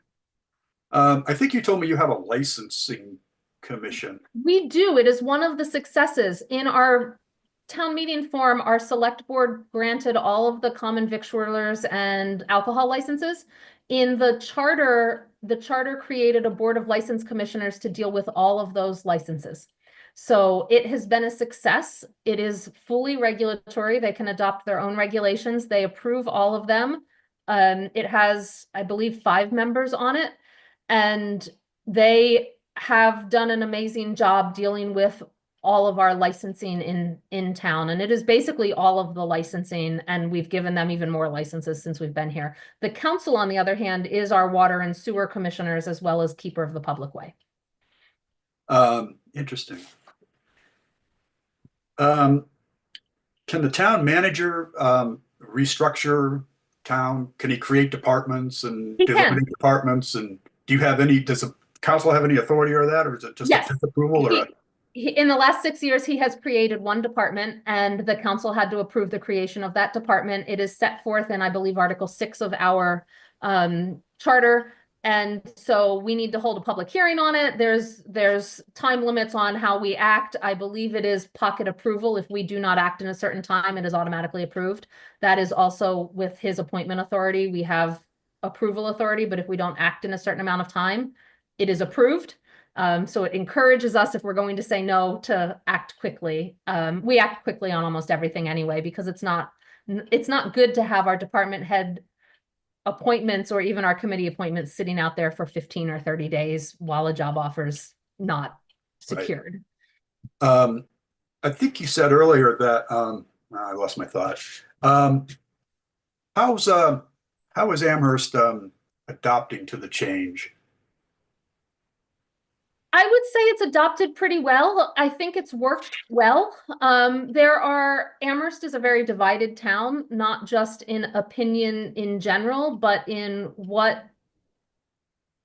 I think you told me you have a licensing commission. We do. It is one of the successes in our town meeting form. Our select board granted all of the common victualers and alcohol licenses. In the charter created a board of license commissioners to deal with all of those licenses. So it has been a success. It is fully regulatory. They can adopt their own regulations. They approve all of them. It has, I believe, 5 members on it, and they have done an amazing job dealing with all of our licensing in town. And it is basically all of the licensing, and we've given them even more licenses since we've been here. The council, on the other hand, is our water and sewer commissioners as well as keeper of the public way. Interesting. Can the town manager restructure town? Can he create departments and delimiting departments? And does the council have any authority over that, or is it just a approval? In the last 6 years, he has created one department, and the council had to approve the creation of that department. It is set forth in, I believe, Article 6 of our charter. And so we need to hold a public hearing on it. There's time limits on how we act. I believe it is pocket approval. If we do not act in a certain time, it is automatically approved. That is also with his appointment authority. We have approval authority, but if we don't act in a certain amount of time, it is approved. So it encourages us, if we're going to say no, to act quickly. We act quickly on almost everything anyway, because it's not good to have our department head appointments or even our committee appointments sitting out there for 15 or 30 days while a job offer's not secured. Right. I think you said earlier that I lost my thought. How is Amherst adopting to the change? I would say it's adopted pretty well. I think it's worked well. Amherst is a very divided town, not just in opinion in general, but in what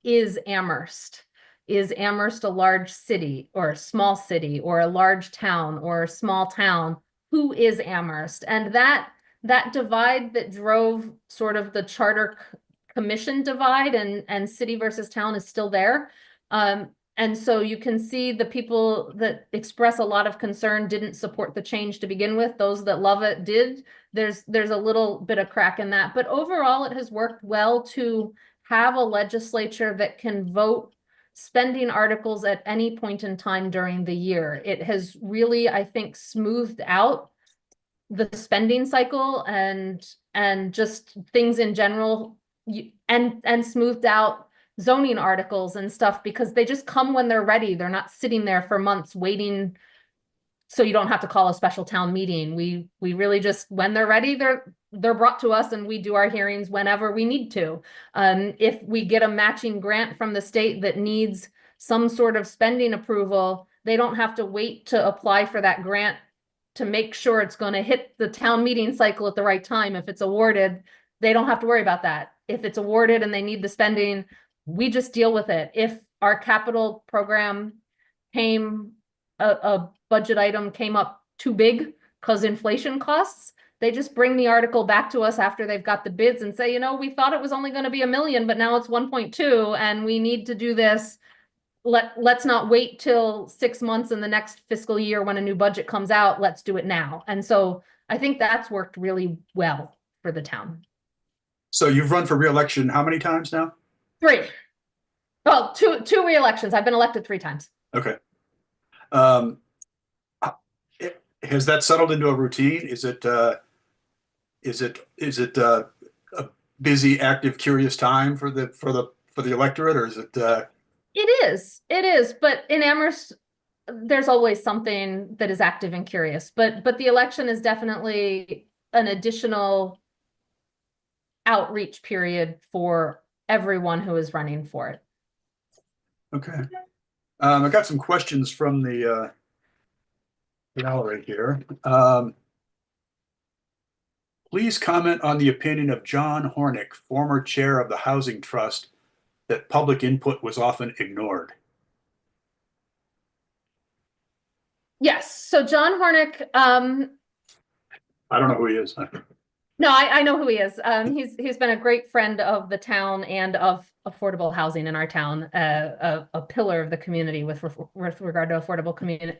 is Amherst. Is Amherst a large city or a small city or a large town or a small town? Who is Amherst? And that divide that drove sort of the charter commission divide and city versus town is still there. And so you can see the people that express a lot of concern didn't support the change to begin with. Those that love it did. There's a little bit of crack in that, but overall it has worked well to have a legislature that can vote spending articles at any point in time during the year. It has really, I think, smoothed out the spending cycle and just things in general, and smoothed out zoning articles and stuff because they just come when they're ready. They're not sitting there for months waiting, so you don't have to call a special town meeting. We really just, when they're ready, they're brought to us and we do our hearings whenever we need to. If we get a matching grant from the state that needs some sort of spending approval, they don't have to wait to apply for that grant to make sure it's going to hit the town meeting cycle at the right time. If it's awarded, they don't have to worry about that. If it's awarded and they need the spending, we just deal with it. If our capital program came, a budget item came up too big because inflation costs, they just bring the article back to us after they've got the bids and say, you know, we thought it was only going to be $1 million, but now it's 1.2 and we need to do this. Let's not wait till 6 months in the next fiscal year when a new budget comes out. Let's do it now. And so I think that's worked really well for the town. So you've run for re-election how many times now? 3. Well, two re-elections. I've been elected 3 times. Okay. Has that settled into a routine? Is it a busy, active, curious time for the electorate, or is it? It is. But in Amherst, there's always something that is active and curious. But the election is definitely an additional outreach period for everyone who is running for it. Okay. I got some questions from the gallery here. Please comment on the opinion of John Hornick, former chair of the Housing Trust, that public input was often ignored. Yes. So John Hornick, I don't know who he is. no, I know who he is. He's been a great friend of the town and of affordable housing in our town, a pillar of the community with regard to affordable community.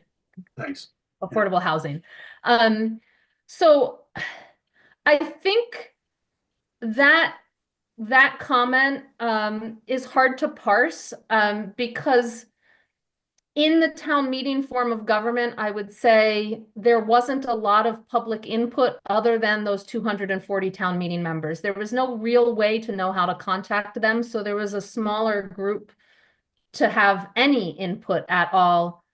Thanks. Affordable housing. So I think that comment is hard to parse because in the town meeting form of government, I would say there wasn't a lot of public input other than those 240 town meeting members. There was no real way to know how to contact them. So there was a smaller group to have any input at all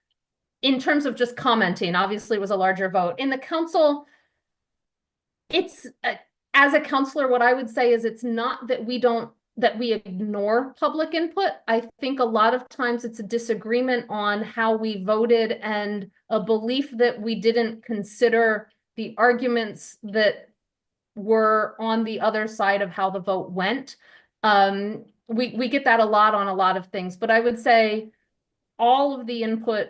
in terms of just commenting. Obviously, it was a larger vote. In the council, it's, as a counselor, what I would say is it's not that we ignore public input. I think a lot of times it's a disagreement on how we voted and a belief that we didn't consider the arguments that were on the other side of how the vote went. We get that a lot on a lot of things, but I would say all of the input,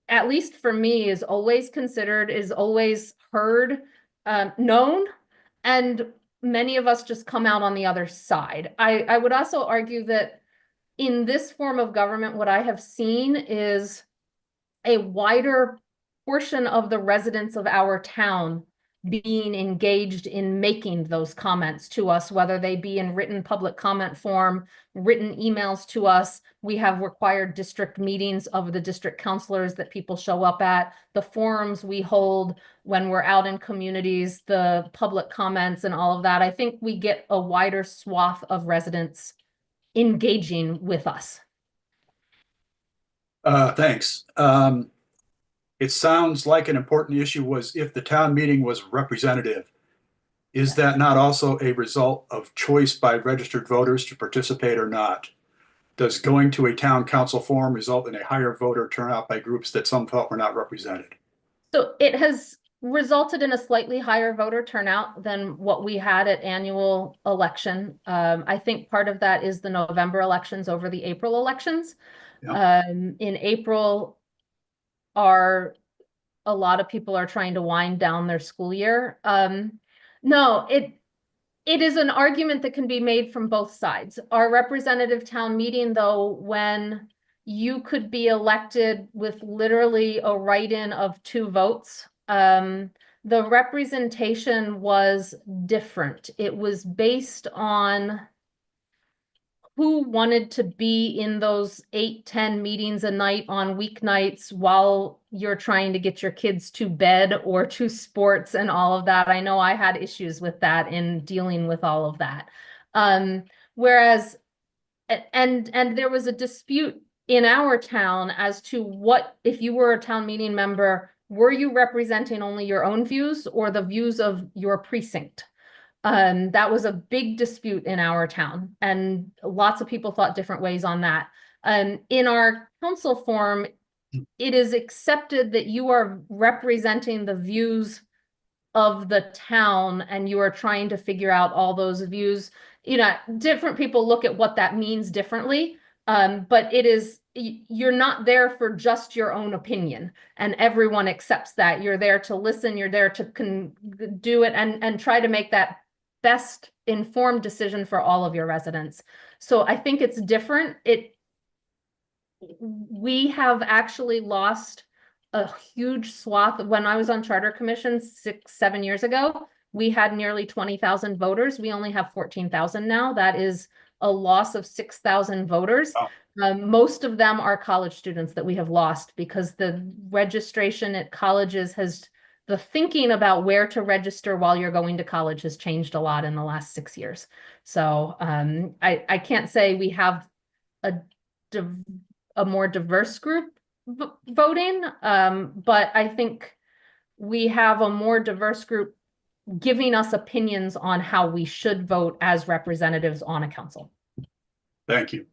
at least for me, is always considered, is always heard, known, and many of us just come out on the other side. I would also argue that in this form of government, what I have seen is a wider portion of the residents of our town being engaged in making those comments to us, whether they be in written public comment form, written emails to us. We have required district meetings of the district councilors that people show up at, the forums we hold when we're out in communities, the public comments and all of that. I think we get a wider swath of residents engaging with us. Thanks. It sounds like an important issue was if the town meeting was representative. Is that not also a result of choice by registered voters to participate or not? Does going to a town council forum result in a higher voter turnout by groups that some felt were not represented? So it has resulted in a slightly higher voter turnout than what we had at annual election. I think part of that is the November elections over the April elections. Yeah. In April, a lot of people are trying to wind down their school year. No, It is an argument that can be made from both sides. Our representative town meeting, though, when you could be elected with literally a write-in of 2 votes, the representation was different. It was based on who wanted to be in those 8-10 meetings a night on weeknights while you're trying to get your kids to bed or to sports and all of that. I know I had issues with that in dealing with all of that. Whereas, and there was a dispute in our town as to what, if you were a town meeting member, were you representing only your own views or the views of your precinct? That was a big dispute in our town, and lots of people thought different ways on that. In our council form, it is accepted that you are representing the views of the town and you are trying to figure out all those views. You know, different people look at what that means differently. But it is, you're not there for just your own opinion, and everyone accepts that. You're there to listen, you're there to do it and try to make that best informed decision for all of your residents. So I think it's different. We have actually lost a huge swath. When I was on charter commission 6-7 years ago, we had nearly 20,000 voters. We only have 14,000 now. That is a loss of 6,000 voters. Oh. Most of them are college students that we have lost because the registration at colleges the thinking about where to register while you're going to college has changed a lot in the last 6 years. So I can't say we have a more diverse group voting, but I think we have a more diverse group giving us opinions on how we should vote as representatives on a council. Thank you.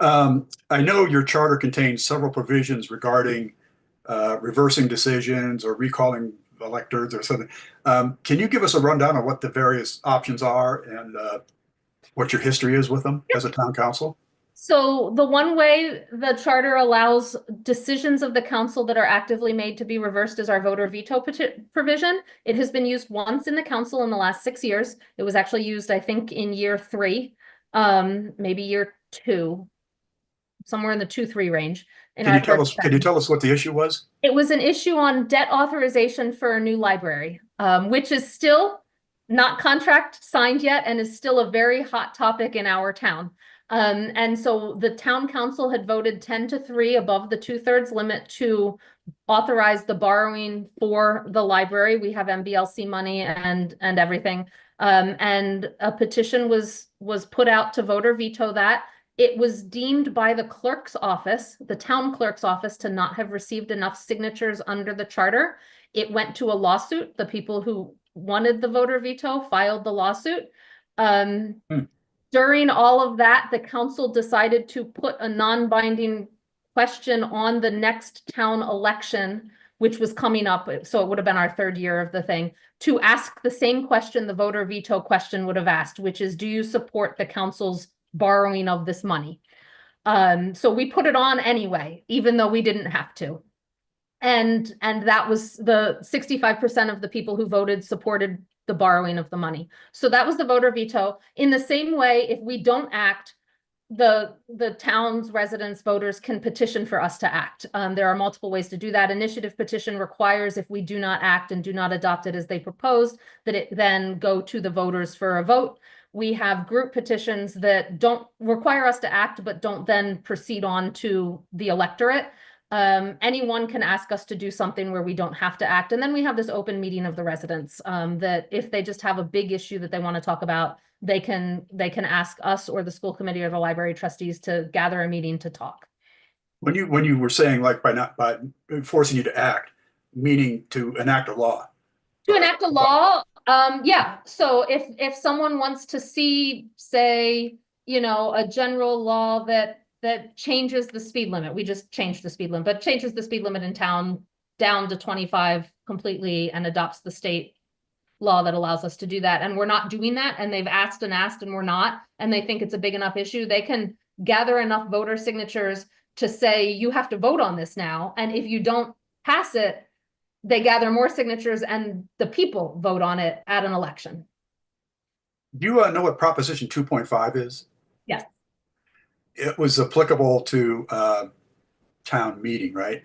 I know your charter contains several provisions regarding reversing decisions or recalling electors or something. Can you give us a rundown of what the various options are and what your history is with them as a town council? So the one way the charter allows decisions of the council that are actively made to be reversed is our voter veto provision. It has been used once in the council in the last 6 years. It was actually used, I think, in year 3, maybe year 2, somewhere in the 2-3 range. Can you tell us what the issue was? It was an issue on debt authorization for a new library, which is still not contract signed yet and is still a very hot topic in our town. And so the town council had voted 10-3 above the 2/3 limit to authorize the borrowing for the library. We have MBLC money and everything. And a petition was put out to voter veto that. It was deemed by the clerk's office, the town clerk's office, to not have received enough signatures under the charter. It went to a lawsuit. The people who wanted the voter veto filed the lawsuit. During all of that, the council decided to put a non-binding question on the next town election, which was coming up. So it would have been our 3rd year of the thing, to ask the same question the voter veto question would have asked, which is, do you support the council's borrowing of this money? So we put it on anyway, even though we didn't have to. And that was the 65% of the people who voted supported the borrowing of the money. So that was the voter veto. In the same way, if we don't act, the town's residents, voters can petition for us to act. There are multiple ways to do that. Initiative petition requires, if we do not act and do not adopt it as they proposed, that it then go to the voters for a vote. We have group petitions that don't require us to act, but don't then proceed on to the electorate. Anyone can ask us to do something where we don't have to act. And then we have this open meeting of the residents, that if they just have a big issue that they want to talk about, they can ask us or the school committee or the library trustees to gather a meeting to talk. When you were saying, like, by forcing you to act, meaning to enact a law. To enact a law, yeah. So if someone wants to see, say, a general law that changes the speed limit. We just changed the speed limit, but changes the speed limit in town down to 25 completely and adopts the state law that allows us to do that. And we're not doing that. And they've asked and we're not, and they think it's a big enough issue. They can gather enough voter signatures to say, you have to vote on this now. And if you don't pass it, they gather more signatures and the people vote on it at an election. Do you know what Proposition 2.5 is? Yes. It was applicable to town meeting, right?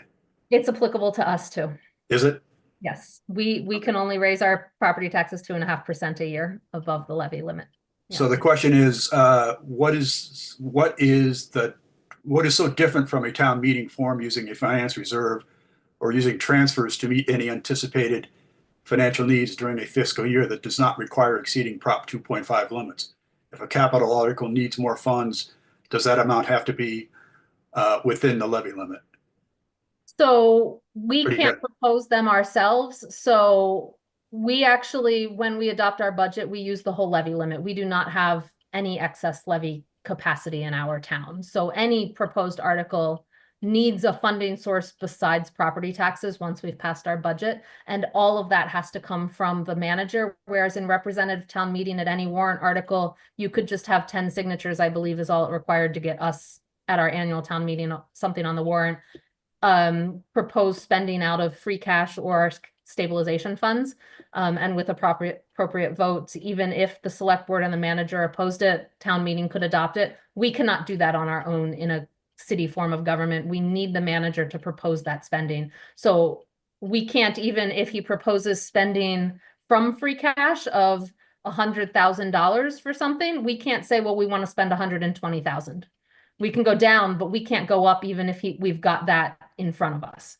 It's applicable to us too. Is it? Yes, we can only raise our property taxes 2.5% a year above the levy limit. So Yeah. the question is, what is so different from a town meeting form using a finance reserve or using transfers to meet any anticipated financial needs during a fiscal year that does not require exceeding Prop 2.5 limits? If a capital article needs more funds, does that amount have to be within the levy limit? So we Pretty can't good. propose them ourselves. So we actually, when we adopt our budget, we use the whole levy limit. We do not have any excess levy capacity in our town. So any proposed article needs a funding source besides property taxes once we've passed our budget. And all of that has to come from the manager. Whereas in representative town meeting at any warrant article, you could just have 10 signatures, I believe is all it required to get us at our annual town meeting, something on the warrant. Proposed spending out of free cash or stabilization funds, and with appropriate votes, even if the select board and the manager opposed it, town meeting could adopt it. We cannot do that on our own in a city form of government. We need the manager to propose that spending. So we can't, even if he proposes spending from free cash of $100,000 for something, we can't say, well, we want to spend 120,000. We can go down, but we can't go up even if we've got that in front of us.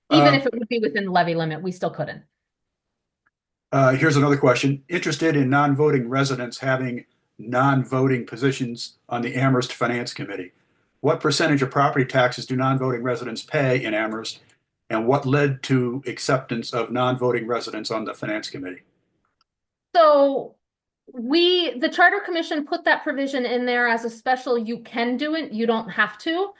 Even if it would be within the levy limit, we still couldn't. Here's another question. Interested in non-voting residents having non-voting positions on the Amherst Finance Committee? What percentage of property taxes do non-voting residents pay in Amherst? And what led to acceptance of non-voting residents on the Finance Committee? So the Charter Commission put that provision in there as a special, you can do it, you don't have to,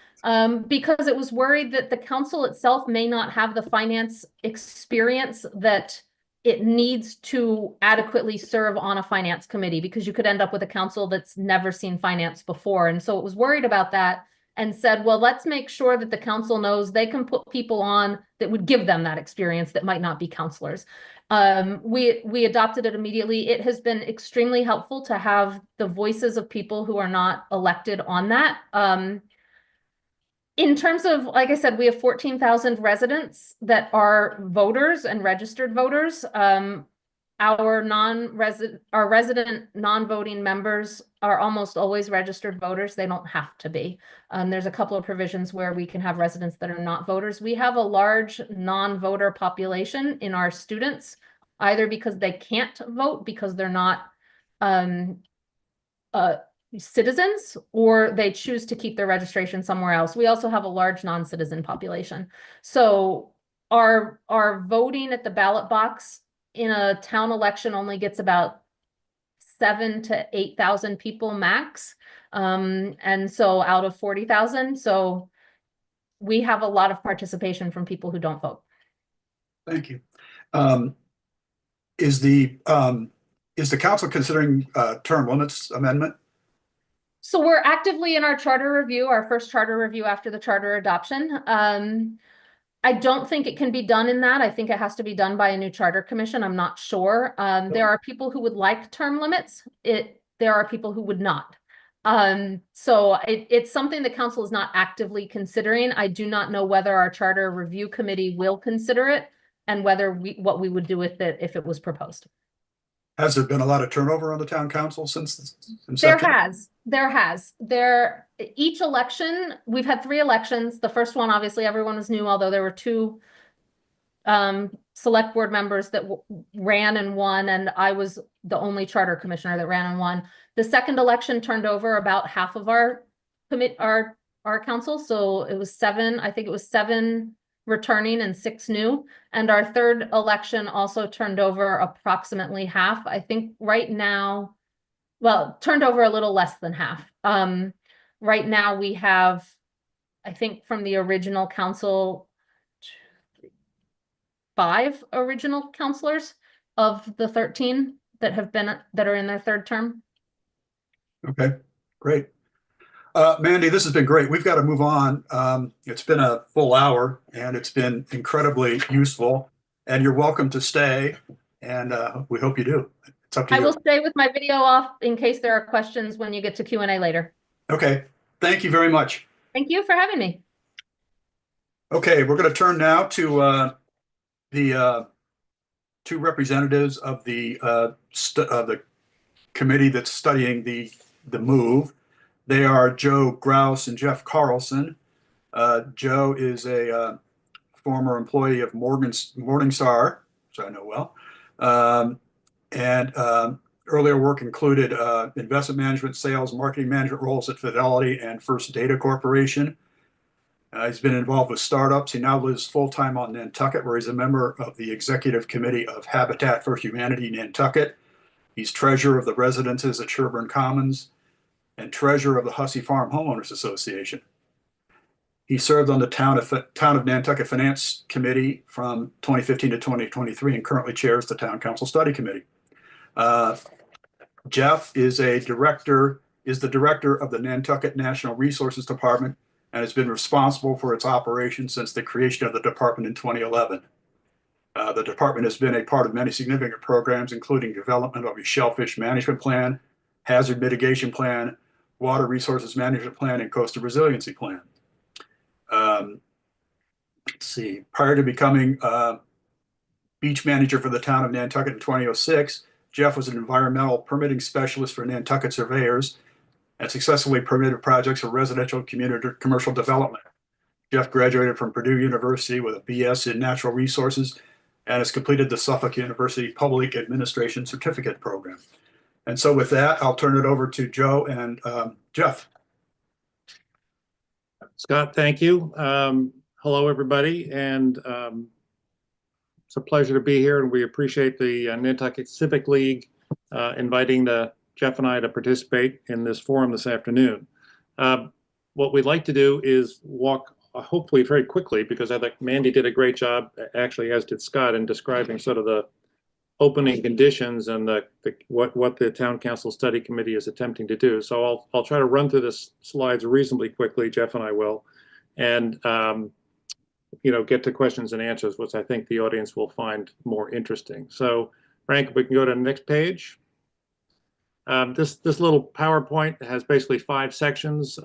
because it was worried that the council itself may not have the finance experience that it needs to adequately serve on a finance committee, because you could end up with a council that's never seen finance before. And so it was worried about that and said, well, let's make sure that the council knows they can put people on that would give them that experience that might not be counselors. We adopted it immediately. It has been extremely helpful to have the voices of people who are not elected on that. In terms of, like I said, we have 14,000 residents that are voters and registered voters. Our resident non-voting members are almost always registered voters. They don't have to be. There's a couple of provisions where we can have residents that are not voters. We have a large non-voter population in our students, either because they can't vote because they're not citizens, or they choose to keep their registration somewhere else. We also have a large non-citizen population. So our voting at the ballot box in a town election only gets about 7,000 to 8,000 people max. And so out of 40,000, so we have a lot of participation from people who don't vote. Thank you. Is the council considering term limits amendment? So we're actively in our charter review, our first charter review after the charter adoption. I don't think it can be done in that. I think it has to be done by a new charter commission. I'm not sure. There are people who would like term limits. There are people who would not. So it's something the council is not actively considering. I do not know whether our charter review committee will consider it and what we would do with it if it was proposed. Has there been a lot of turnover on the town council since inception? There has. Each election, we've had 3 elections. The first one, obviously, everyone was new, although there were 2 select board members that ran and won, and I was the only charter commissioner that ran and won. The second election turned over about half of our council, so it was 7. I think it was 7 returning and 6 new. And our third election also turned over approximately half. I think right now, well, turned over a little less than half. Right now we have, I think from the original council, 5 original councilors of the 13 that are in their third term. Okay, great. Mandy, this has been great. We've got to move on. It's been a full hour and it's been incredibly useful, and you're welcome to stay, and we hope you do. It's It's up to I will you. stay with my video off in case there are questions when you get to Q&A later. Okay, thank you very much. Thank you for having me. Okay, we're going to turn now to the two representatives of the committee that's studying the move. They are Joe Grouse and Jeff Carlson. Joe is a former employee of Morningstar, which I know well, and earlier work included investment management, sales, marketing management roles at Fidelity and First Data Corporation. He's been involved with startups. He now lives full-time on Nantucket, where he's a member of the executive committee of Habitat for Humanity Nantucket. He's treasurer of the residences at Sherburne Commons and treasurer of the Hussey Farm Homeowners Association. He served on the Town of Nantucket Finance Committee from 2015 to 2023 and currently chairs the Town Council Study Committee. Jeff is the director of the Nantucket National Resources Department and has been responsible for its operation since the creation of the department in 2011. The department has been a part of many significant programs, including development of a shellfish management plan, hazard mitigation plan, water resources management plan, and coastal resiliency plan. Let's see, prior to becoming beach manager for the town of Nantucket in 2006, Jeff was an environmental permitting specialist for Nantucket surveyors and successfully permitted projects for residential commercial development. Jeff graduated from Purdue University with a BS in natural resources and has completed the Suffolk University Public Administration Certificate Program. And so with that, I'll turn it over to Joe and Jeff. Scott, thank you. Hello, everybody, and it's a pleasure to be here, and we appreciate the Nantucket Civic League inviting Jeff and I to participate in this forum this afternoon. What we'd like to do is walk, hopefully very quickly, because I think Mandy did a great job, actually, as did Scott, in describing sort of the opening conditions and what the Town Council Study Committee is attempting to do. So I'll try to run through the slides reasonably quickly, Jeff and I will, and get to questions and answers, which I think the audience will find more interesting. So Frank, we can go to the next page. This little PowerPoint has basically 5 sections.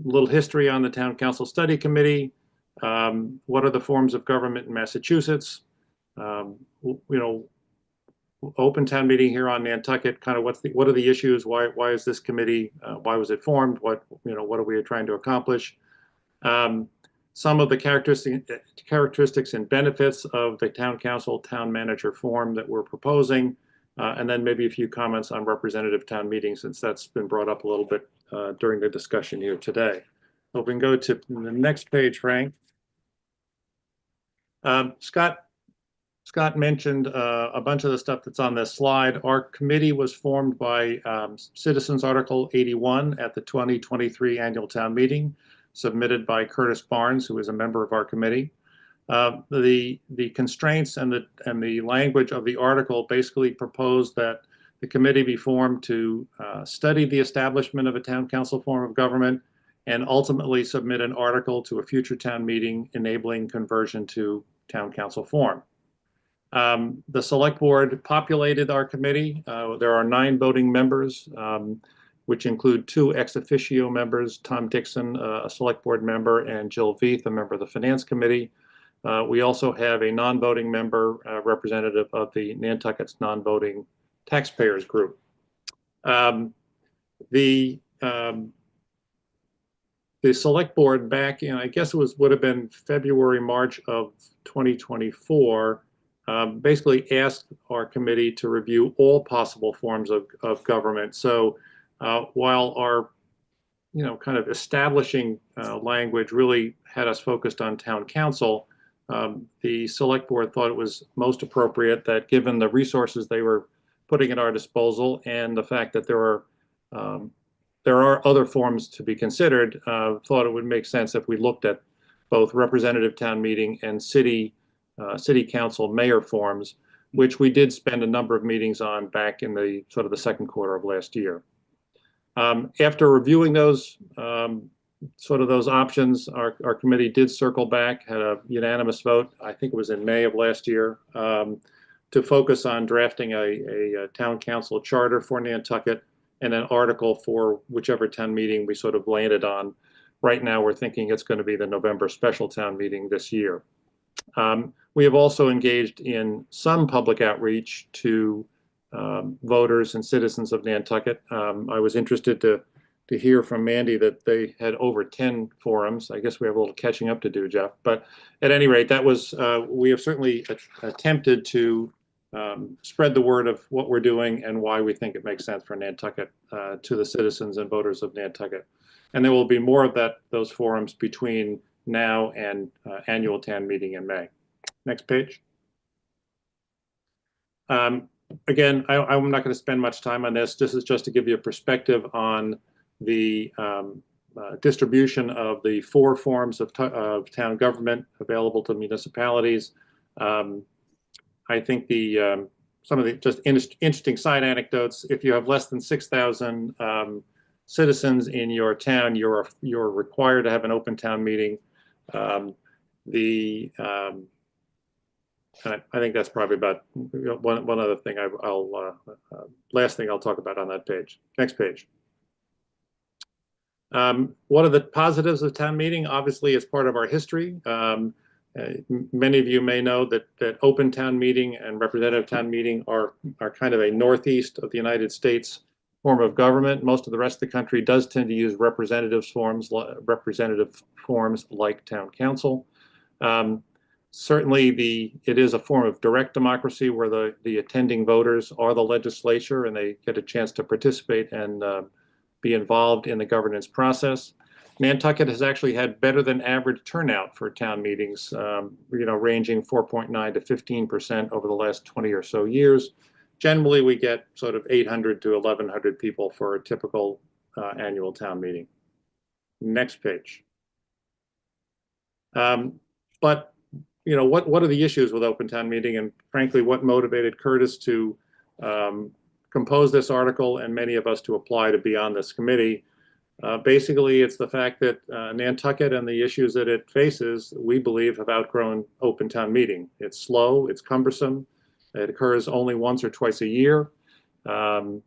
Little history on the Town Council Study Committee. What are the forms of government in Massachusetts? Open town meeting here on Nantucket. Kind of what are the issues? Why is this committee? Why was it formed? What are we trying to accomplish? Some of the characteristics and benefits of the Town Council Town Manager form that we're proposing, and then maybe a few comments on representative town meetings, since that's been brought up a little bit during the discussion here today. So we can go to the next page, Frank. Scott mentioned a bunch of the stuff that's on this slide. Our committee was formed by Citizens Article 81 at the 2023 annual town meeting, submitted by Curtis Barnes, who is a member of our committee. The constraints and the language of the article basically proposed that the committee be formed to study the establishment of a town council form of government and ultimately submit an article to a future town meeting enabling conversion to town council form. The select board populated our committee. There are 9 voting members, which include 2 ex officio members, Tom Dixon, a select board member, and Jill Veith, a member of the finance committee. We also have a non-voting member, representative of the Nantucket's non-voting taxpayers group. The select board back in, I guess it would have been February, March of 2024, basically asked our committee to review all possible forms of government. So while our kind of establishing language really had us focused on town council, the select board thought it was most appropriate that, given the resources they were putting at our disposal and the fact that there are other forms to be considered, thought it would make sense if we looked at both representative town meeting and city council mayor forms, which we did spend a number of meetings on back in the sort of the second quarter of last year. After reviewing those those options, our committee did circle back, had a unanimous vote. I think it was in May of last year, to focus on drafting a town council charter for Nantucket and an article for whichever town meeting we sort of landed on. Right now, we're thinking it's going to be the November special town meeting this year. We have also engaged in some public outreach to voters and citizens of Nantucket. I was interested to hear from Mandy that they had over 10 forums. I guess we have a little catching up to do, Jeff. But at any rate, that was we have certainly attempted to spread the word of what we're doing and why we think it makes sense for Nantucket to the citizens and voters of Nantucket. And there will be more of those forums between now and annual town meeting in May. Next page. Again, I'm not going to spend much time on this. This is just to give you a perspective on the distribution of the 4 forms of town government available to municipalities. I think some of the just interesting side anecdotes. If you have less than 6,000 citizens in your town, you're required to have an open town meeting. I think that's probably about one other thing. Last thing I'll talk about on that page. Next page. What are the positives of town meeting? Obviously, it's part of our history. Many of you may know that open town meeting and representative town meeting are kind of a northeast of the United States form of government. Most of the rest of the country does tend to use representative forms like town council. Certainly, it is a form of direct democracy where the attending voters are the legislature and they get a chance to participate and be involved in the governance process. Nantucket has actually had better than average turnout for town meetings, ranging 4.9 to 15% over the last 20 or so years. Generally, we get sort of 800 to 1,100 people for a typical annual town meeting. Next page. But what are the issues with open town meeting, and frankly, what motivated Curtis to compose this article and many of us to apply to be on this committee? Basically, it's the fact that Nantucket and the issues that it faces, we believe, have outgrown open town meeting. It's slow, it's cumbersome, it occurs only once or twice a year. The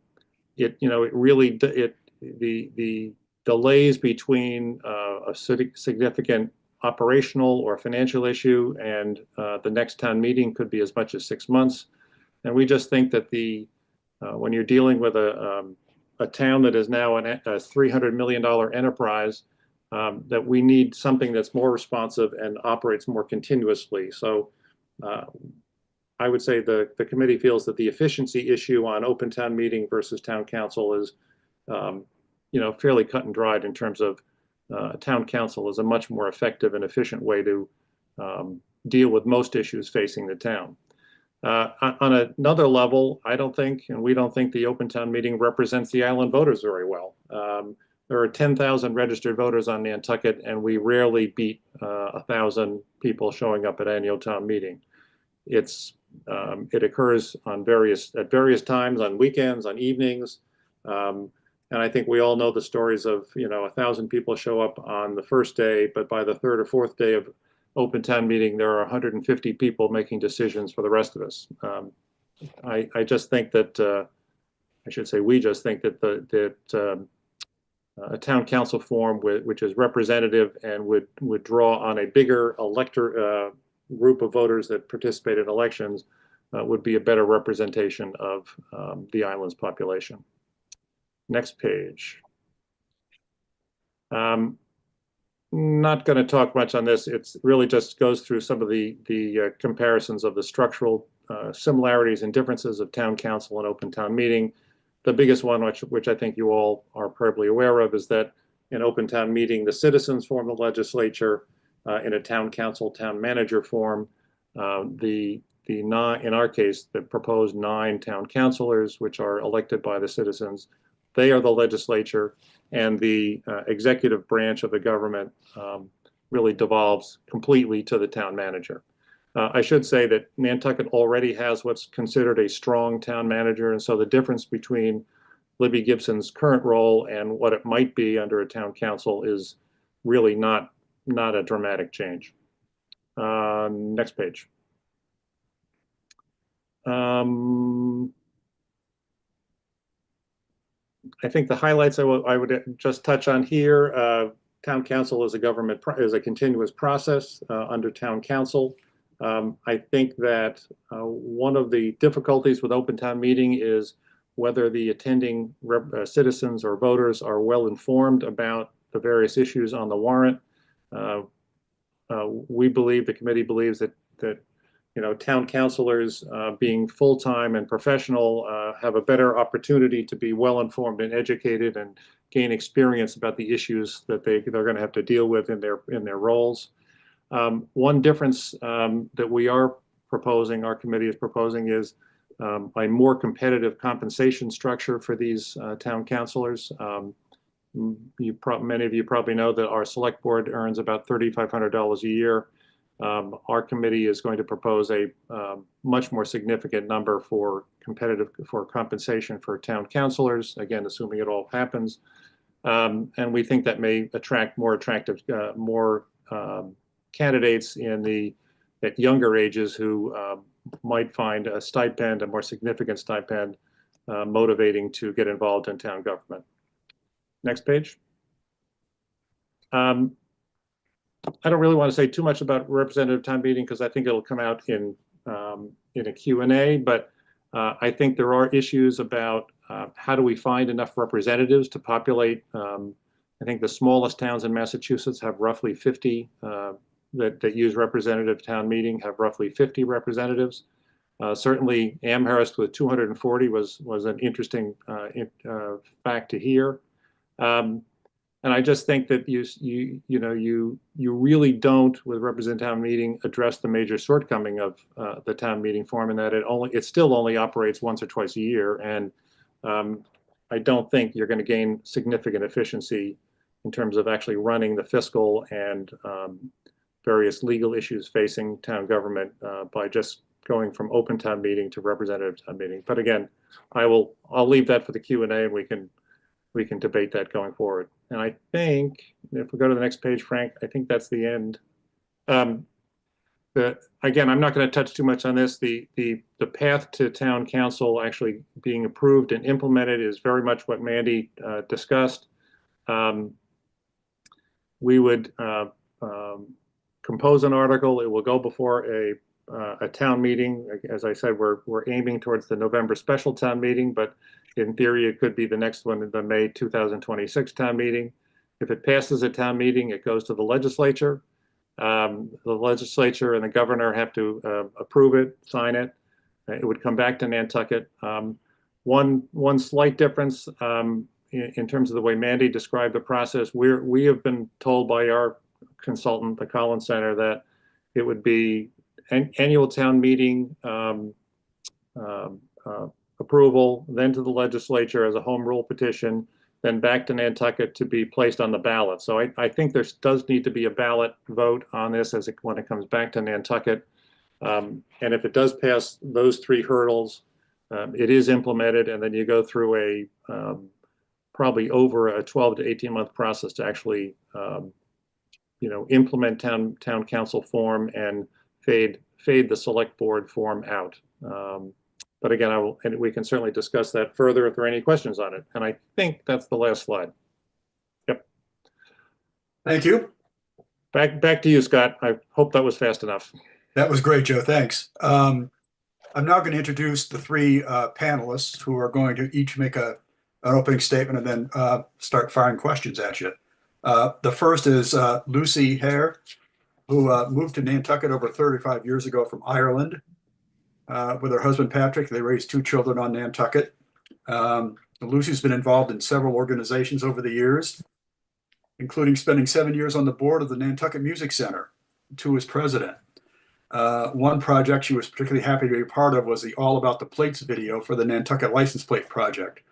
delays between a significant operational or financial issue and the next town meeting could be as much as 6 months. And we just think that when you're dealing with a town that is now a $300 million enterprise, that we need something that's more responsive and operates more continuously. So I would say the committee feels that the efficiency issue on open town meeting versus town council is fairly cut and dried in terms of town council is a much more effective and efficient way to deal with most issues facing the town. On another level, I don't think, and we don't think, the open town meeting represents the island voters very well. There are 10,000 registered voters on Nantucket, and we rarely beat 1,000 people showing up at annual town meeting. It occurs at various times, on weekends, on evenings. And I think we all know the stories of, 1,000 people show up on the first day, but by the 3rd or 4th day of open town meeting, there are 150 people making decisions for the rest of us. I just think that, I should say, we just think that a town council form which is representative and would draw on a bigger group of voters that participate in elections would be a better representation of the island's population. Next page. Not going to talk much on this. It's really just goes through some of the comparisons of the structural similarities and differences of town council and open town meeting. The biggest one, which I think you all are probably aware of, is that in open town meeting, the citizens form the legislature. In a town council, town manager form. In our case, the proposed 9 town councilors, which are elected by the citizens, they are the legislature, and the executive branch of the government really devolves completely to the town manager. I should say that Nantucket already has what's considered a strong town manager, and so the difference between Libby Gibson's current role and what it might be under a town council is really not a dramatic change. Next page. I think the highlights I would just touch on here. Town council is a continuous process under town council. I think that one of the difficulties with open town meeting is whether the attending citizens or voters are well informed about the various issues on the warrant. We believe, the committee believes that town councilors, being full-time and professional, have a better opportunity to be well-informed and educated and gain experience about the issues that they're going to have to deal with in their roles. One difference that we are proposing, our committee is proposing, is a more competitive compensation structure for these town councilors. Many of you probably know that our select board earns about $3,500 a year. Our committee is going to propose a much more significant number for compensation for town councilors, again, assuming it all happens. And we think that may attract more candidates at younger ages who might find a stipend, a more significant stipend, motivating to get involved in town government. Next page. I don't really want to say too much about representative town meeting because I think it'll come out in a Q&A, but I think there are issues about how do we find enough representatives to populate. I think the smallest towns in Massachusetts have roughly 50 that use representative town meeting, have roughly 50 representatives. Certainly Amherst with 240 was an interesting fact to hear. And I just think that you really don't, with representative town meeting, address the major shortcoming of the town meeting form, in that it still only operates once or twice a year, and I don't think you're going to gain significant efficiency in terms of actually running the fiscal and various legal issues facing town government by just going from open town meeting to representative town meeting. But again, I'll leave that for the Q&A, and we can debate that going forward. And I think if we go to the next page, Frank, I think that's the end. Again, I'm not going to touch too much on this. The path to town council actually being approved and implemented is very much what Mandy discussed. We would compose an article. It will go before a town meeting. As I said, we're aiming towards the November special town meeting, but in theory, it could be the next one in the May 2026 town meeting. If it passes a town meeting, it goes to the legislature. The legislature and the governor have to approve it, sign it. It would come back to Nantucket. One slight difference in terms of the way Mandy described the process, we have been told by our consultant, the Collins Center, that it would be an annual town meeting approval, then to the legislature as a home rule petition, then back to Nantucket to be placed on the ballot. So I think there does need to be a ballot vote on this when it comes back to Nantucket. And if it does pass those three hurdles, it is implemented, and then you go through probably over a 12 to 18 month process to actually implement town council form and fade the select board form out. But again, we can certainly discuss that further if there are any questions on it. And I think that's the last slide. Yep. Thank you. Back to you, Scott. I hope that was fast enough. That was great, Joe. Thanks. I'm now going to introduce the three panelists who are going to each make an opening statement and then start firing questions at you. The first is Lucy Hare, who moved to Nantucket over 35 years ago from Ireland. With her husband, Patrick, they raised two children on Nantucket. Lucy's been involved in several organizations over the years, including spending 7 years on the board of the Nantucket Music Center, 2 as president. One project she was particularly happy to be a part of was the All About the Plates video for the Nantucket License Plate Project.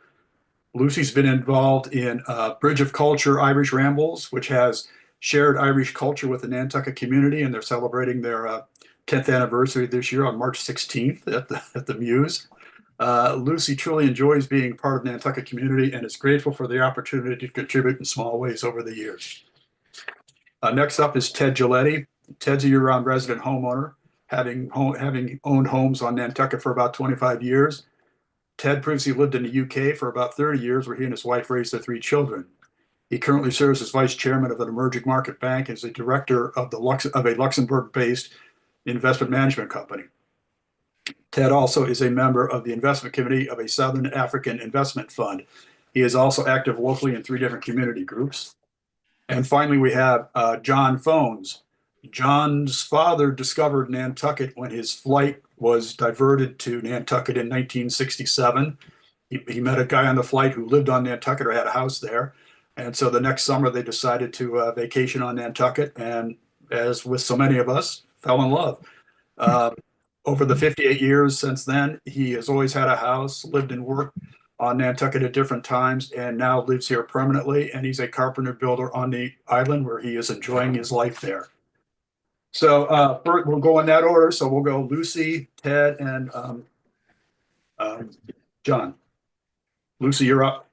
Lucy's been involved in Bridge of Culture Irish Rambles, which has shared Irish culture with the Nantucket community, and they're celebrating their 10th anniversary this year on March 16th at the Muse. Lucy truly enjoys being part of the Nantucket community and is grateful for the opportunity to contribute in small ways over the years. Next up is Ted Giletti. Ted's a year-round resident homeowner having owned homes on Nantucket for about 25 years. Ted previously lived in the UK for about 30 years, where he and his wife raised their 3 children. He currently serves as vice chairman of an emerging market bank and is a director of a Luxembourg-based investment management company. Ted also is a member of the investment committee of a Southern African investment fund. He is also active locally in 3 different community groups. And finally, we have John Phones. John's father discovered Nantucket when his flight was diverted to Nantucket in 1967. He met a guy on the flight who lived on Nantucket or had a house there. And so the next summer they decided to vacation on Nantucket, and as with so many of us, fell in love. Over the 58 years since then, he has always had a house, lived and worked on Nantucket at different times, and now lives here permanently. And he's a carpenter builder on the island, where he is enjoying his life there. So first we'll go in that order. So we'll go Lucy, Ted, and John. Lucy, you're up.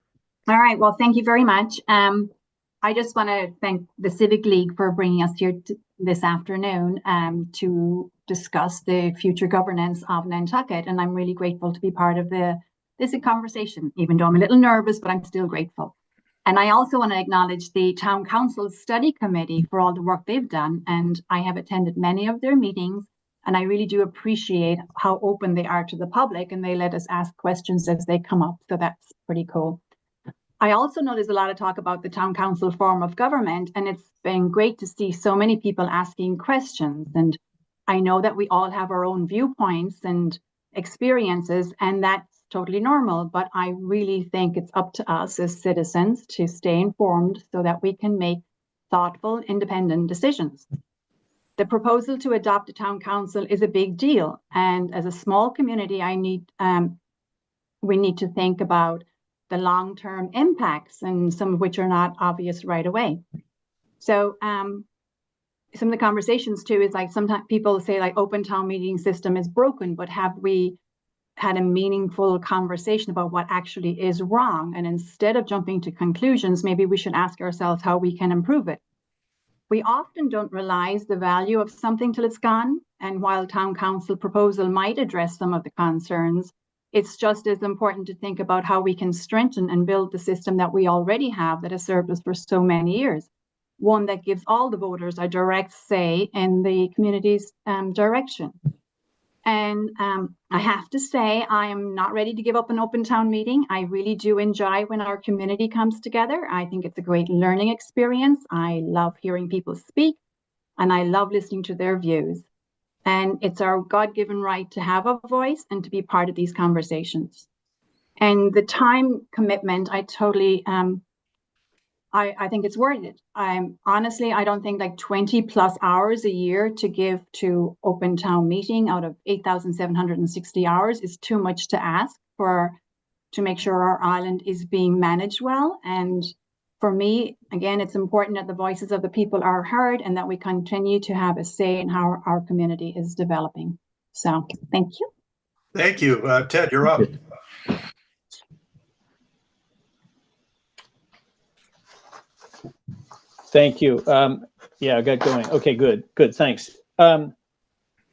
All right. Well, thank you very much. I just want to thank the Civic League for bringing us here this afternoon to discuss the future governance of Nantucket. And I'm really grateful to be part of this conversation, even though I'm a little nervous, but I'm still grateful. And I also want to acknowledge the Town Council Study Committee for all the work they've done. And I have attended many of their meetings, and I really do appreciate how open they are to the public, and they let us ask questions as they come up. So that's pretty cool. I also know there's a lot of talk about the Town Council form of government, and it's been great to see so many people asking questions. And I know that we all have our own viewpoints and experiences, and that's totally normal. But I really think it's up to us as citizens to stay informed so that we can make thoughtful, independent decisions. The proposal to adopt a town council is a big deal. And as a small community, we need to think about the long-term impacts, and some of which are not obvious right away. So some of the conversations too is like, sometimes people say like open town meeting system is broken, but have we had a meaningful conversation about what actually is wrong? And instead of jumping to conclusions, maybe we should ask ourselves how we can improve it. We often don't realize the value of something till it's gone. And while town council proposal might address some of the concerns, it's just as important to think about how we can strengthen and build the system that we already have that has served us for so many years. One that gives all the voters a direct say in the community's direction. And I have to say, I am not ready to give up an open town meeting. I really do enjoy when our community comes together. I think it's a great learning experience. I love hearing people speak, and I love listening to their views. And it's our God-given right to have a voice and to be part of these conversations. And the time commitment, I totally, I think it's worth it. Honestly, I don't think like 20 plus hours a year to give to open town meeting out of 8,760 hours is too much to ask to make sure our island is being managed well. And for me, again, it's important that the voices of the people are heard and that we continue to have a say in how our community is developing. So thank you. Thank you. Ted, you're up. Thank you. Yeah, I got going. Okay, good. Thanks.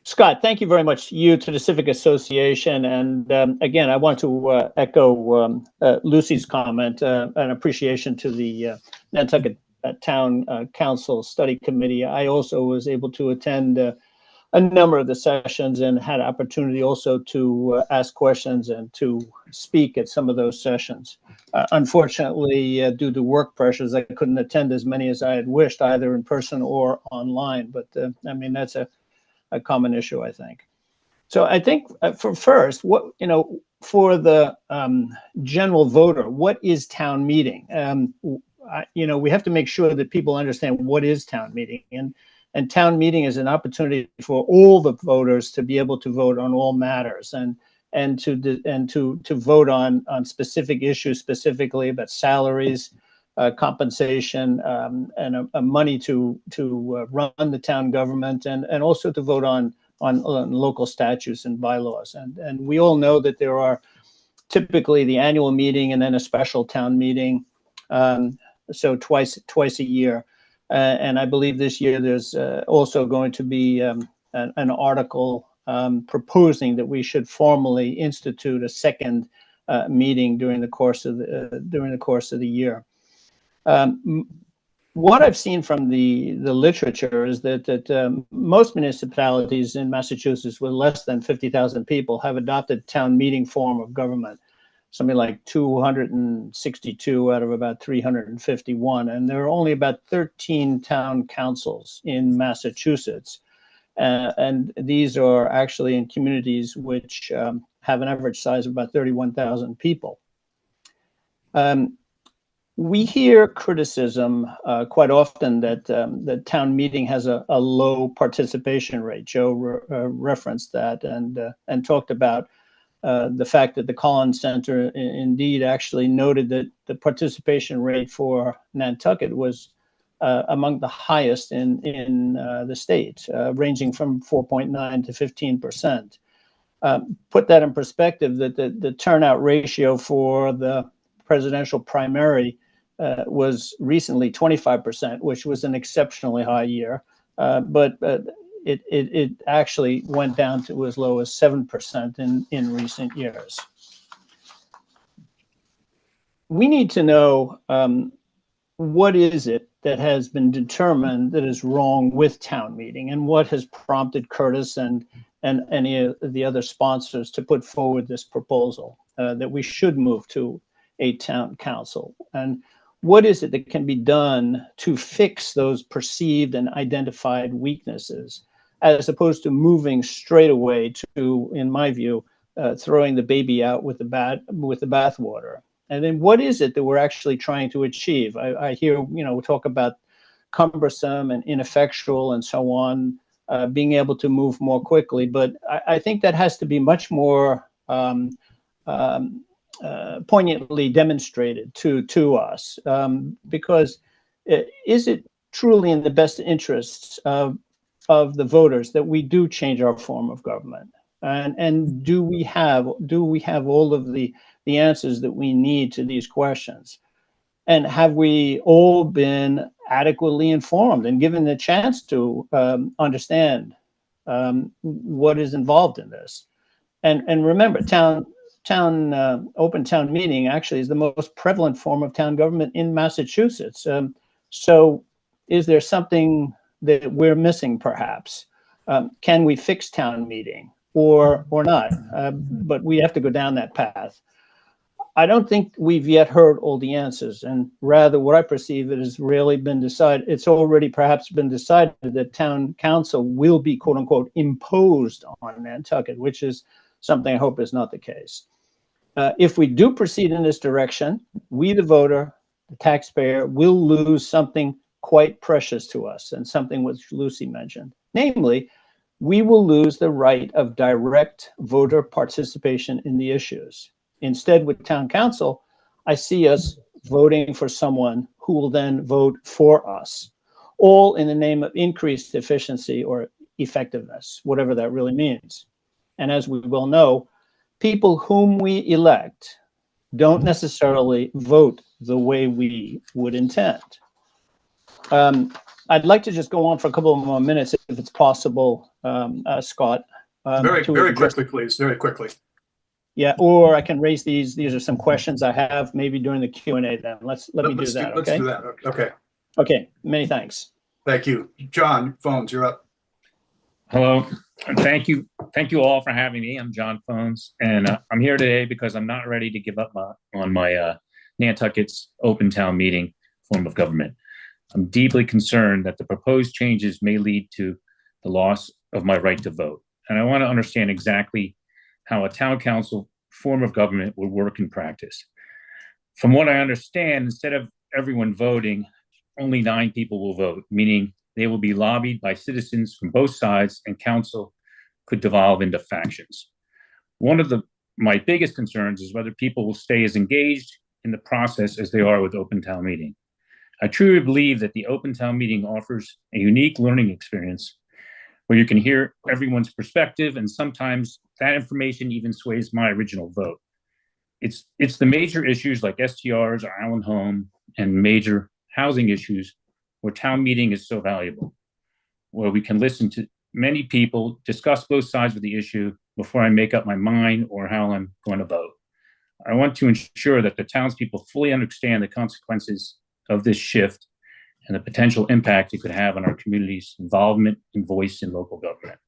Scott, thank you very much, you to the Civic Association. And again, I want to echo Lucy's comment and appreciation to the Nantucket Town Council Study Committee. I also was able to attend a number of the sessions and had opportunity also to ask questions and to speak at some of those sessions. Unfortunately, due to work pressures, I couldn't attend as many as I had wished, either in person or online. But I mean, that's a common issue, I think. So I think for first, for the general voter, what is town meeting? We have to make sure that people understand what is town meeting, and town meeting is an opportunity for all the voters to be able to vote on all matters and to vote on specific issues, specifically about salaries, compensation, and money to run the town government, and also to vote on local statutes and bylaws. And we all know that there are typically the annual meeting and then a special town meeting, so twice a year. And I believe this year there's also going to be an article proposing that we should formally institute a second meeting during the course of the year. What I've seen from the literature is that most municipalities in Massachusetts with less than 50,000 people have adopted town meeting form of government, something like 262 out of about 351. And there are only about 13 town councils in Massachusetts. And these are actually in communities which have an average size of about 31,000 people. We hear criticism quite often that the town meeting has a low participation rate. Joe referenced that and talked about the fact that the Collins Center indeed actually noted that the participation rate for Nantucket was among the highest in the state, ranging from 4.9 to 15%. Put that in perspective, that the turnout ratio for the presidential primary was recently 25%, which was an exceptionally high year, but it actually went down to as low as 7% in recent years. We need to know what is it that has been determined that is wrong with town meeting, and what has prompted Curtis and any of the other sponsors to put forward this proposal that we should move to a town council. And what is it that can be done to fix those perceived and identified weaknesses, as opposed to moving straight away to, in my view, throwing the baby out with the bathwater? And then what is it that we're actually trying to achieve? I hear, we talk about cumbersome and ineffectual and so on, being able to move more quickly. But I think that has to be much more poignantly demonstrated to us, because is it truly in the best interests of the voters that we do change our form of government? And do we have all of the answers that we need to these questions? And have we all been adequately informed and given the chance to understand what is involved in this? And remember, open town meeting actually is the most prevalent form of town government in Massachusetts. So is there something that we're missing, perhaps? Can we fix town meeting or not? But we have to go down that path. I don't think we've yet heard all the answers, and rather what I perceive it has really been decided. It's already perhaps been decided that town council will be, quote unquote, imposed on Nantucket, which is something I hope is not the case. If we do proceed in this direction, we, the voter, the taxpayer, will lose something quite precious to us, and something which Lucy mentioned. Namely, we will lose the right of direct voter participation in the issues. Instead, with town council, I see us voting for someone who will then vote for us, all in the name of increased efficiency or effectiveness, whatever that really means. And as we well know, people whom we elect don't necessarily vote the way we would intend. I'd like to just go on for a couple of more minutes, if it's possible, Scott. Very quickly, please, very quickly. Yeah, or I can raise these. These are some questions I have, maybe during the Q&A then. Let me do that, okay? Let's do that, okay. Okay, many thanks. Thank you. John Phones, you're up. Hello, and thank you all for having me. I'm John Phones, and I'm here today because I'm not ready to give up on my Nantucket's open town meeting form of government. I'm deeply concerned that the proposed changes may lead to the loss of my right to vote, and I want to understand exactly how a town council form of government would work in practice. From what I understand, instead of everyone voting, only 9 people will vote, meaning they will be lobbied by citizens from both sides, and council could devolve into factions. One of my biggest concerns is whether people will stay as engaged in the process as they are with open town meeting. I truly believe that the open town meeting offers a unique learning experience where you can hear everyone's perspective, and sometimes that information even sways my original vote. It's the major issues like STRs or Island Home and major housing issues where town meeting is so valuable, where we can listen to many people, discuss both sides of the issue before I make up my mind or how I'm going to vote. I want to ensure that the townspeople fully understand the consequences of this shift and the potential impact it could have on our community's involvement and voice in local government.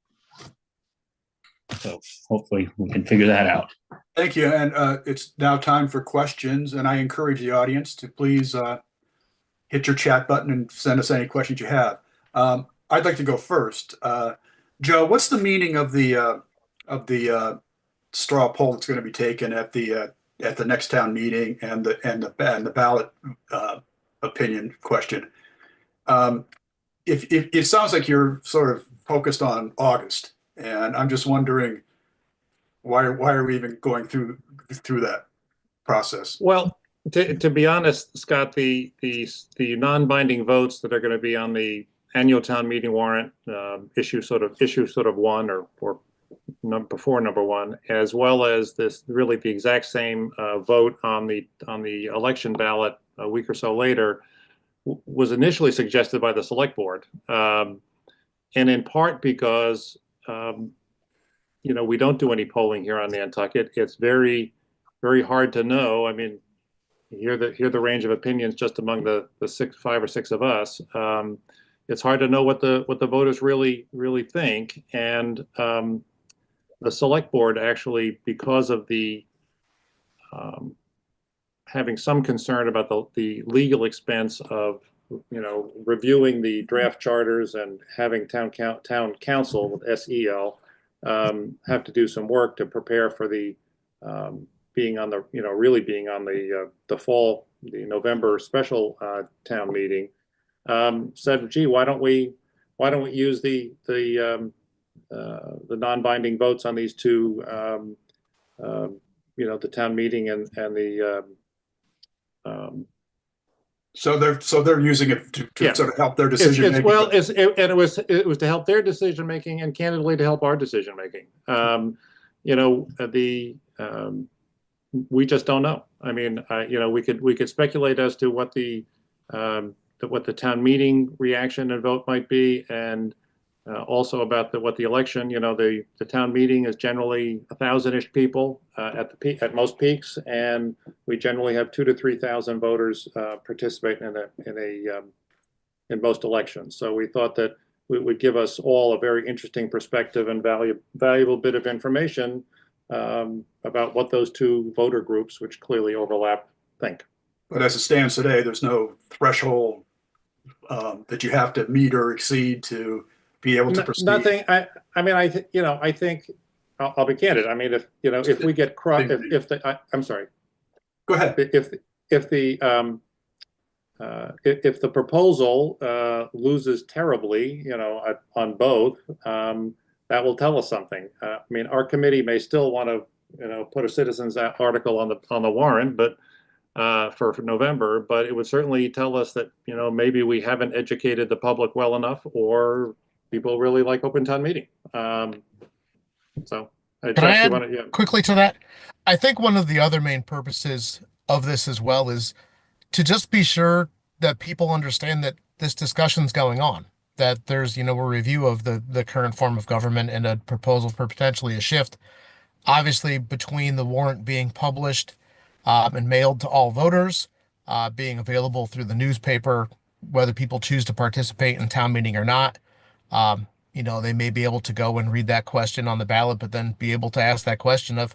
So hopefully we can figure that out. Thank you. And it's now time for questions. And I encourage the audience to please hit your chat button and send us any questions you have. I'd like to go first. Joe, what's the meaning of the straw poll that's going to be taken at the next town meeting and the ballot opinion question? If it sounds like you're sort of focused on August, and I'm just wondering why are we even going through that process? Well, to be honest, Scott, the non-binding votes that are going to be on the annual town meeting warrant, issue sort of one or before number one, as well as this really the exact same vote on the election ballot a week or so later, was initially suggested by the select board, and in part because we don't do any polling here on Nantucket. It's very, very hard to know. I mean, hear the range of opinions just among the five or six of us. It's hard to know what the voters really think, and the select board actually, because of the having some concern about the legal expense of reviewing the draft charters and having town council with SEL have to do some work to prepare for the being on the really being on the fall, the November special town meeting. Said, gee, why don't we use the non-binding votes on these two, the town meeting and the. So they're using it to sort of help their decision making. It was to help their decision making, and candidly to help our decision making. We just don't know. I mean, we could speculate as to what the town meeting reaction and vote might be, and also about what the election. The town meeting is generally 1,000-ish people at most peaks, and we generally have 2,000 to 3,000 voters participate in most elections. So we thought that it would give us all a very interesting perspective and valuable bit of information about what those two voter groups, which clearly overlap, think. But as it stands today, there's no threshold that you have to meet or exceed to be able to proceed. Nothing. I think I'll be candid. I mean, if we get I'm sorry. Go ahead. If the proposal loses terribly, on both, that will tell us something. I mean, our committee may still want to, put a citizens article on the warrant, but for November. But it would certainly tell us that maybe we haven't educated the public well enough, or people really like open town meeting. So can I add quickly to that? I think one of the other main purposes of this as well is to just be sure that people understand that this discussion's going on, that there's, a review of the current form of government and a proposal for potentially a shift. Obviously, between the warrant being published and mailed to all voters, being available through the newspaper, whether people choose to participate in town meeting or not, they may be able to go and read that question on the ballot, but then be able to ask that question of,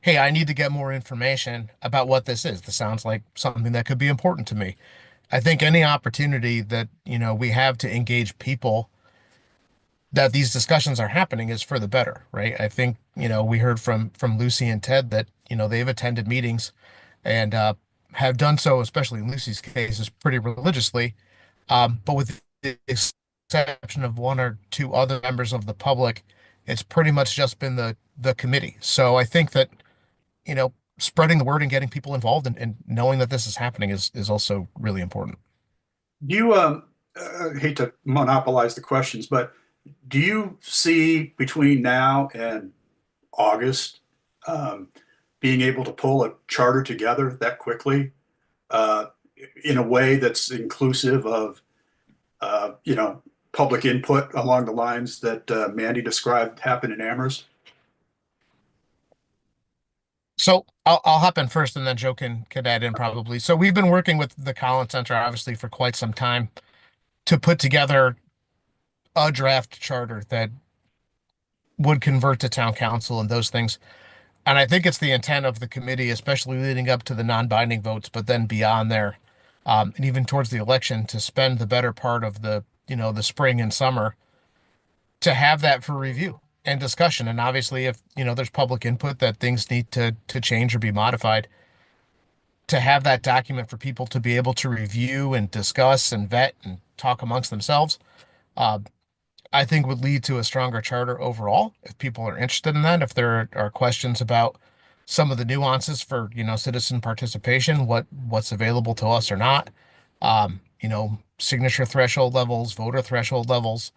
hey, I need to get more information about what this is. This sounds like something that could be important to me. I think any opportunity that, we have to engage people, that these discussions are happening, is for the better, right? I think, we heard from Lucy and Ted that, they've attended meetings and have done so, especially in Lucy's case, is pretty religiously. But with the exception of one or two other members of the public, it's pretty much just been the committee. So I think that, spreading the word and getting people involved and knowing that this is happening is also really important. Do you hate to monopolize the questions, but do you see between now and August being able to pull a charter together that quickly in a way that's inclusive of public input along the lines that Mandy described happen in Amherst? So I'll hop in first, and then Joe can add in probably. So we've been working with the Collins Center obviously for quite some time to put together a draft charter that would convert to town council and those things. And I think it's the intent of the committee, especially leading up to the non-binding votes, but then beyond there, and even towards the election, to spend the better part of the spring and summer to have that for review and discussion. And obviously, if there's public input that things need to change or be modified, to have that document for people to be able to review and discuss and vet and talk amongst themselves, I think would lead to a stronger charter overall if people are interested in that. If there are questions about some of the nuances for citizen participation, what's available to us or not, signature threshold levels, voter threshold levels,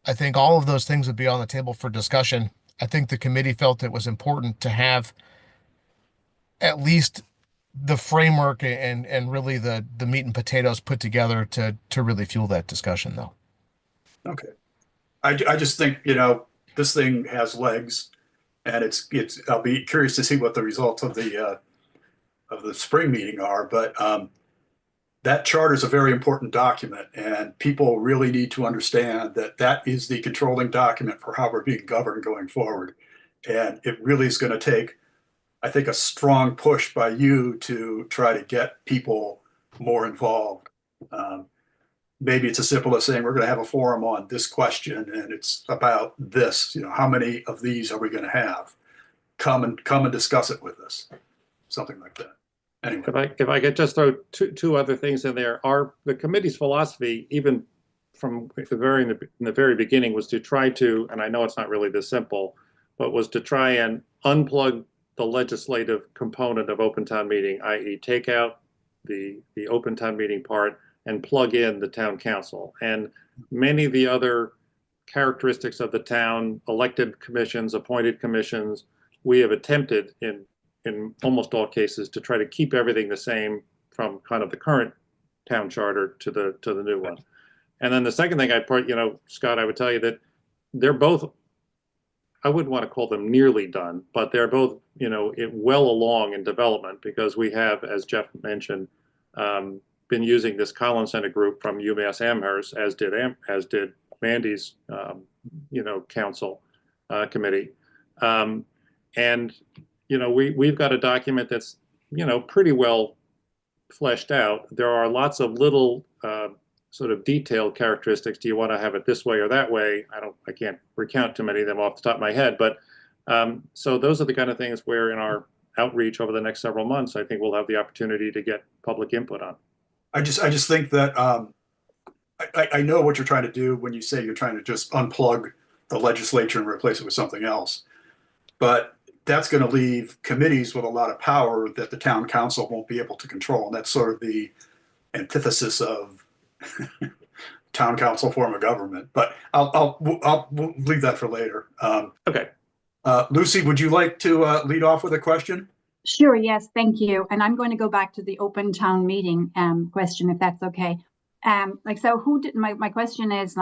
I think all of those things would be on the table for discussion. I think the committee felt it was important to have at least the framework and really the meat and potatoes put together to really fuel that discussion, though. Okay. I just think, this thing has legs, and I'll be curious to see what the results of the spring meeting are, but that charter is a very important document, and people really need to understand that that is the controlling document for how we're being governed going forward. And it really is going to take, I think, a strong push by you to try to get people more involved. Maybe it's as simple as saying we're going to have a forum on this question, and it's about this. How many of these are we going to have? Come and discuss it with us. Something like that. Anyway, If I could just throw two other things in there, the committee's philosophy, even from in the very beginning, was to try to, and I know it's not really this simple, but was to try and unplug the legislative component of open town meeting, i.e., take out the open town meeting part and plug in the town council. And many of the other characteristics of the town, elected commissions, appointed commissions, we have attempted in almost all cases to try to keep everything the same from kind of the current town charter to the new one. And then the second thing I'd point, Scott, I would tell you that they're both, I wouldn't want to call them nearly done, but they're both, well along in development, because we have, as Jeff mentioned, been using this Collins Center group from UMass Amherst, as did Mandy's, council committee. And we've got a document that's, pretty well fleshed out. There are lots of little sort of detailed characteristics. Do you want to have it this way or that way? I can't recount too many of them off the top of my head, but so those are the kind of things where in our outreach over the next several months, I think we'll have the opportunity to get public input on. I just think that I know what you're trying to do when you say you're trying to just unplug the legislature and replace it with something else, but that's going to leave committees with a lot of power that the town council won't be able to control. And that's sort of the antithesis of town council form of government. But we'll leave that for later. Okay. Lucy, would you like to lead off with a question? Sure, yes, thank you. And I'm going to go back to the open town meeting question, if that's okay. My question is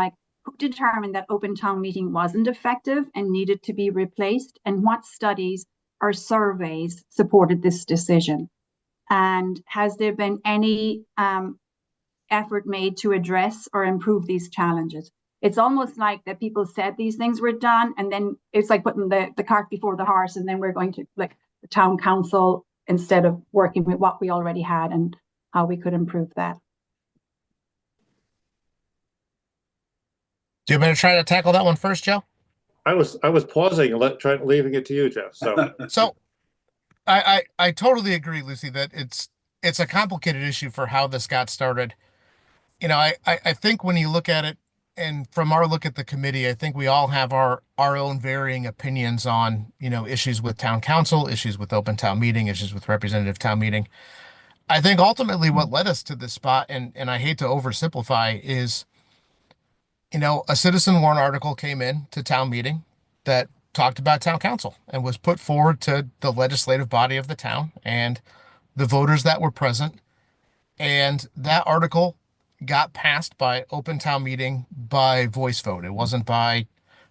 who determined that open town meeting wasn't effective and needed to be replaced, and what studies or surveys supported this decision? And has there been any effort made to address or improve these challenges? It's almost like that people said these things were done, and then it's like putting the cart before the horse, and then we're going to the town council instead of working with what we already had and how we could improve that. Do you want me to try to tackle that one first, Joe? I was pausing and leaving it to you, Jeff. So I totally agree, Lucy, that it's a complicated issue for how this got started. I think when you look at it, and from our look at the committee, I think we all have our own varying opinions on, issues with town council, issues with open town meeting, issues with representative town meeting. I think ultimately what led us to this spot, and I hate to oversimplify, is, a citizen warrant article came in to town meeting that talked about town council and was put forward to the legislative body of the town and the voters that were present. And that article got passed by open town meeting by voice vote. It wasn't by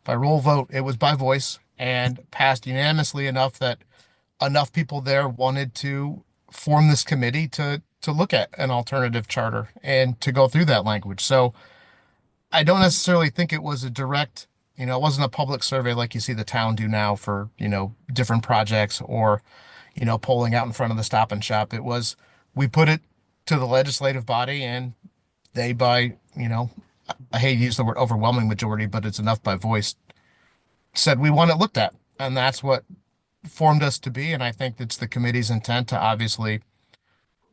roll vote. It was by voice and passed unanimously enough that enough people there wanted to form this committee to look at an alternative charter and to go through that language. So I don't necessarily think it was a direct, it wasn't a public survey like you see the town do now for, different projects or, polling out in front of the Stop and Shop. It was, we put it to the legislative body and they by, I hate to use the word overwhelming majority, but it's enough by voice, said we want it looked at. And that's what formed us to be. And I think it's the committee's intent to obviously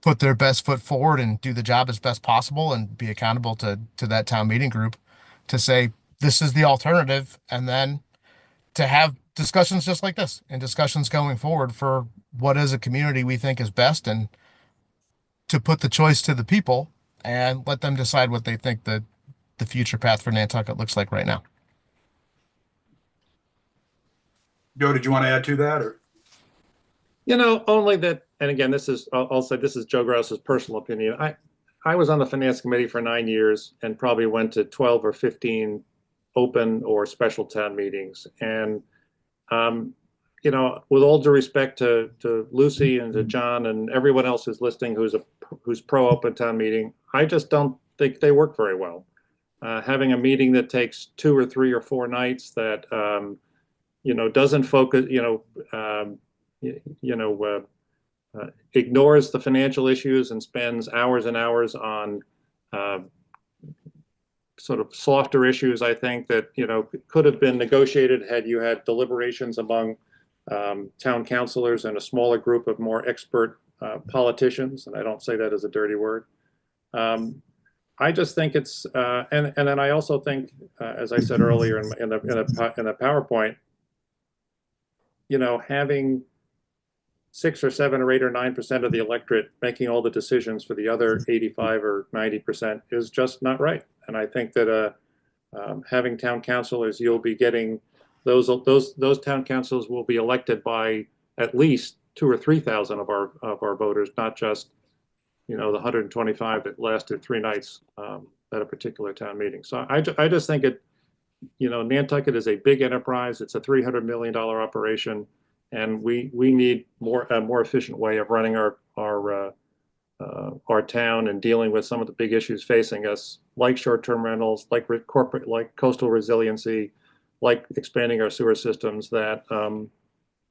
put their best foot forward and do the job as best possible and be accountable to that town meeting group to say, this is the alternative. And then to have discussions just like this and discussions going forward for what as a community we think is best, and to put the choice to the people and let them decide what they think the future path for Nantucket looks like right now. Joe, did you want to add to that, or? Only that, and again, I'll say this is Joe Grouse's personal opinion. I was on the finance committee for 9 years and probably went to 12 or 15 open or special town meetings. And, with all due respect to Lucy and to John and everyone else who's listening, who's pro open town meeting, I just don't think they work very well. Having a meeting that takes 2 or 3 or 4 nights that, doesn't focus, ignores the financial issues and spends hours and hours on sort of softer issues, I think that, could have been negotiated had you had deliberations among town councilors and a smaller group of more expert politicians. And I don't say that as a dirty word. I just think it's, and then I also think, as I said earlier in the PowerPoint, having 6 or 7 or 8 or 9% of the electorate making all the decisions for the other 85 or 90% is just not right. And I think that having town councilors, you'll be getting those town councils will be elected by at least 2,000 or 3,000 of our voters, not just the 125 that lasted 3 nights at a particular town meeting. So I just think it. Nantucket is a big enterprise. It's a $300 million operation, and we need a more efficient way of running our town and dealing with some of the big issues facing us, like short-term rentals, like coastal resiliency, like expanding our sewer systems that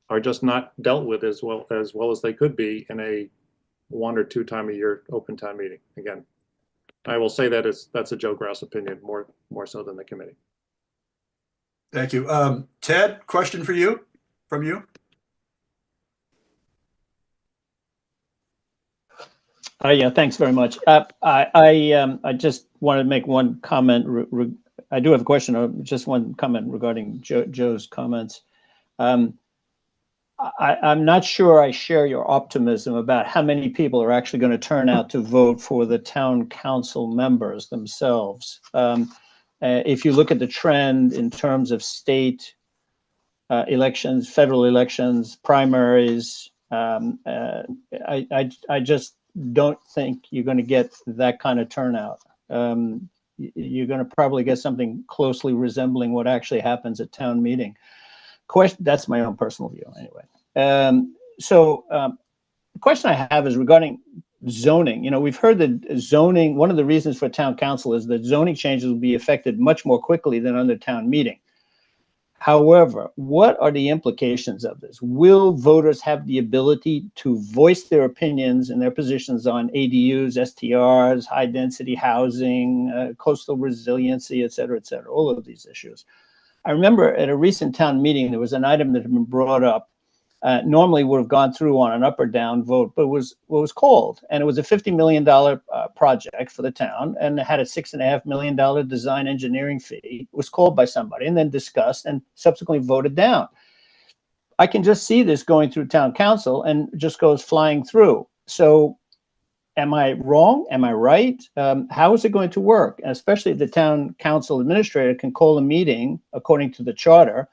are just not dealt with as well as they could be in a 1 or 2 time a year open town meeting. Again, I will say that's a Joe Grouse opinion more so than the committee. Thank you. Ted, question from you. Yeah, thanks very much. I just wanted to make one comment. I do have a question, just one comment regarding Joe's comments. I'm not sure I share your optimism about how many people are actually going to turn out to vote for the town council members themselves. If you look at the trend in terms of state elections, federal elections, primaries, I just don't think you're going to get that kind of turnout. You're going to probably get something closely resembling what actually happens at town meeting. That's my own personal view anyway. The question I have is regarding zoning. We've heard that zoning, one of the reasons for town council is that zoning changes will be affected much more quickly than under town meeting. However, what are the implications of this? Will voters have the ability to voice their opinions and their positions on ADUs, STRs, high density housing, coastal resiliency, et cetera, all of these issues? I remember at a recent town meeting, there was an item that had been brought up. Normally would have gone through on an up or down vote, but was called, and it was a $50 million project for the town, and it had a $6.5 million design engineering fee. It was called by somebody and then discussed and subsequently voted down. I can just see this going through town council and just goes flying through. So am I wrong? Am I right? How is it going to work? And especially if the town council administrator can call a meeting according to the charter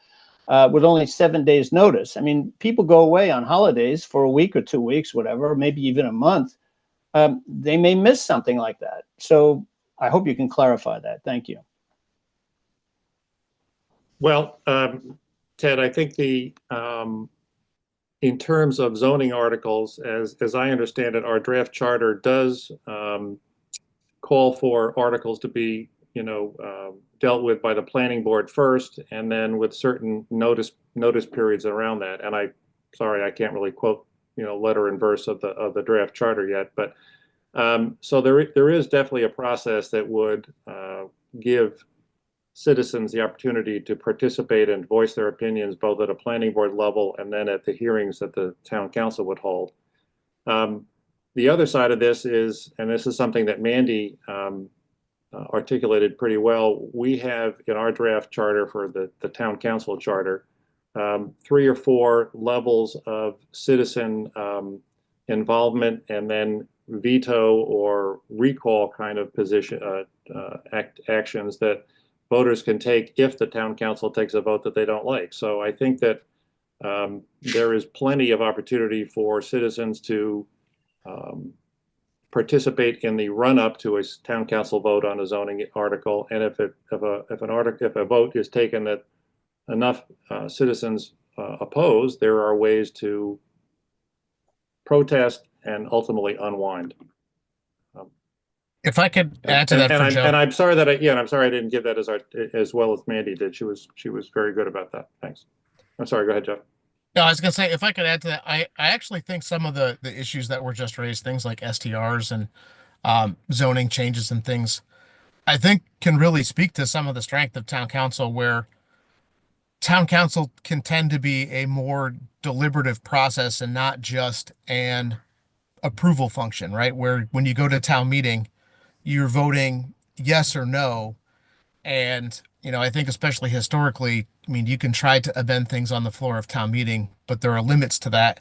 with only 7 days notice. I mean, people go away on holidays for a week or 2 weeks, whatever, maybe even a month. They may miss something like that. So I hope you can clarify that. Thank you. Well, Ted, I think in terms of zoning articles, as I understand it, our draft charter does call for articles to be, dealt with by the planning board first, and then with certain notice periods around that. And sorry, I can't really quote, letter and verse of the draft charter yet, but so there is definitely a process that would give citizens the opportunity to participate and voice their opinions both at a planning board level and then at the hearings that the town council would hold. The other side of this is, and this is something that Mandy articulated pretty well, we have in our draft charter for the town council charter 3 or 4 levels of citizen involvement and then veto or recall kind of position actions that voters can take if the town council takes a vote that they don't like. So I think that there is plenty of opportunity for citizens to participate in the run-up to a town council vote on a zoning article, and if a vote is taken that enough citizens oppose, there are ways to protest and ultimately unwind. If I could add to that, and I'm sorry that I'm sorry I didn't give that as well as Mandy did. She was very good about that. Thanks. I'm sorry. Go ahead, Jeff. No, I was gonna say, if I could add to that, I actually think some of the issues that were just raised, things like STRs and zoning changes and things, I think can really speak to some of the strength of town council, where town council can tend to be a more deliberative process and not just an approval function, right? Where when you go to town meeting, you're voting yes or no. And, I think especially historically, you can try to amend things on the floor of town meeting, but there are limits to that.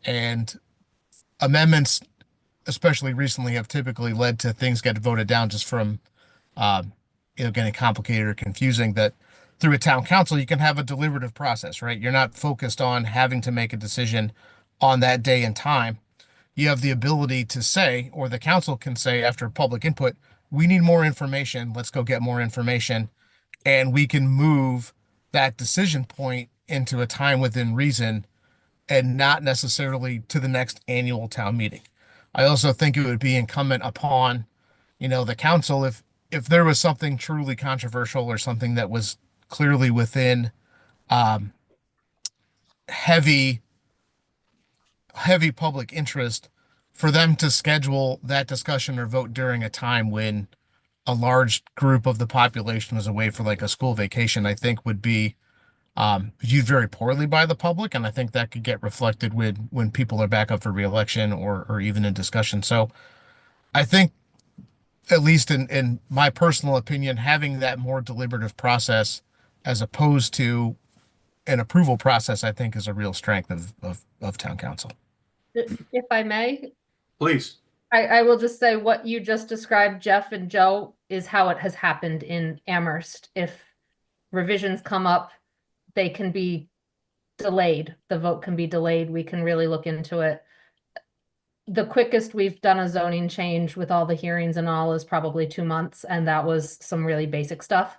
And amendments, especially recently, have typically led to things get voted down just from, getting complicated or confusing. That through a town council, you can have a deliberative process, right? You're not focused on having to make a decision on that day and time. You have the ability to say, or the council can say after public input, we need more information. Let's go get more information. And we can move that decision point into a time within reason and not necessarily to the next annual town meeting. I also think it would be incumbent upon, the council, if there was something truly controversial or something that was clearly within heavy public interest, for them to schedule that discussion or vote during a time when a large group of the population is away for like a school vacation, I think would be viewed very poorly by the public. And I think that could get reflected when people are back up for reelection or even in discussion. So I think, at least in my personal opinion, having that more deliberative process as opposed to an approval process, I think is a real strength of town council. If I may, Please. I will just say what you just described, Jeff and Joe, is how it has happened in Amherst. If revisions come up, they can be delayed. The vote can be delayed. We can really look into it. The quickest we've done a zoning change with all the hearings and all is probably 2 months. And that was some really basic stuff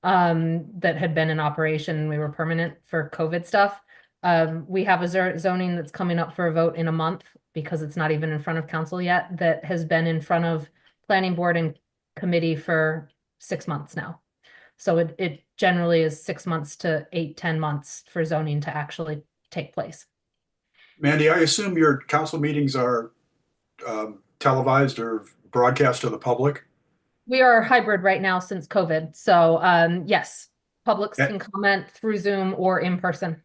that had been in operation. We were permanent for COVID stuff. We have a zoning that's coming up for a vote in a month because it's not even in front of council yet, that has been in front of planning board and committee for 6 months now. So it generally is 6 months to 8-10 months for zoning to actually take place. Mandy, I assume your council meetings are televised or broadcast to the public? We are hybrid right now since COVID. So yes, publics can comment through Zoom or in person.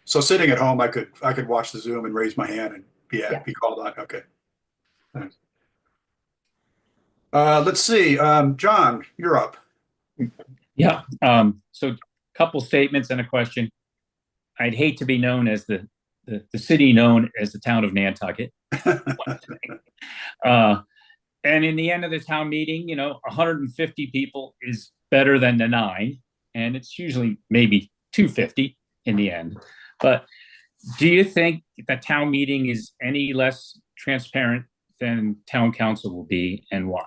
So sitting at home, I could watch the Zoom and raise my hand and be called on. Okay. Thanks. Let's see. John, you're up. Yeah. So a couple statements and a question. I'd hate to be known as the city known as the town of Nantucket. And in the end of the town meeting, 150 people is better than the 9, and it's usually maybe 250 in the end. But do you think the town meeting is any less transparent than town council will be, and why?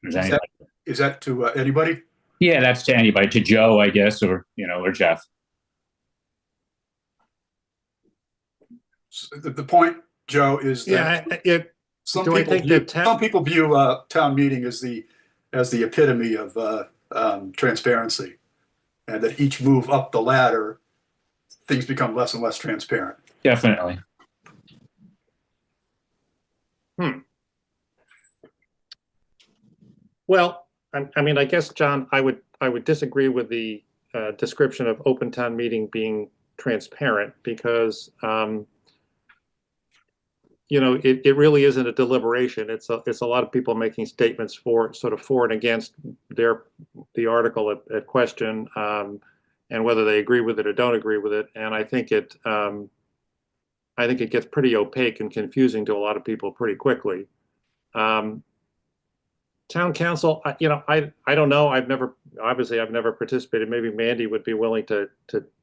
Is Is anybody? Is that to anybody? Yeah, that's to anybody, to Joe, I guess, or or Jeff. The point, Joe, is that some people view town meeting as the epitome of transparency, and that each move up the ladder, things become less and less transparent. Definitely. Well, I mean, I guess, John, I would disagree with the description of open town meeting being transparent, because it really isn't a deliberation. It's a lot of people making statements for and against the article at question, and whether they agree with it or don't agree with it. And I think it gets pretty opaque and confusing to a lot of people pretty quickly. Town council, I don't know. I've never participated. Maybe Mandy would be willing to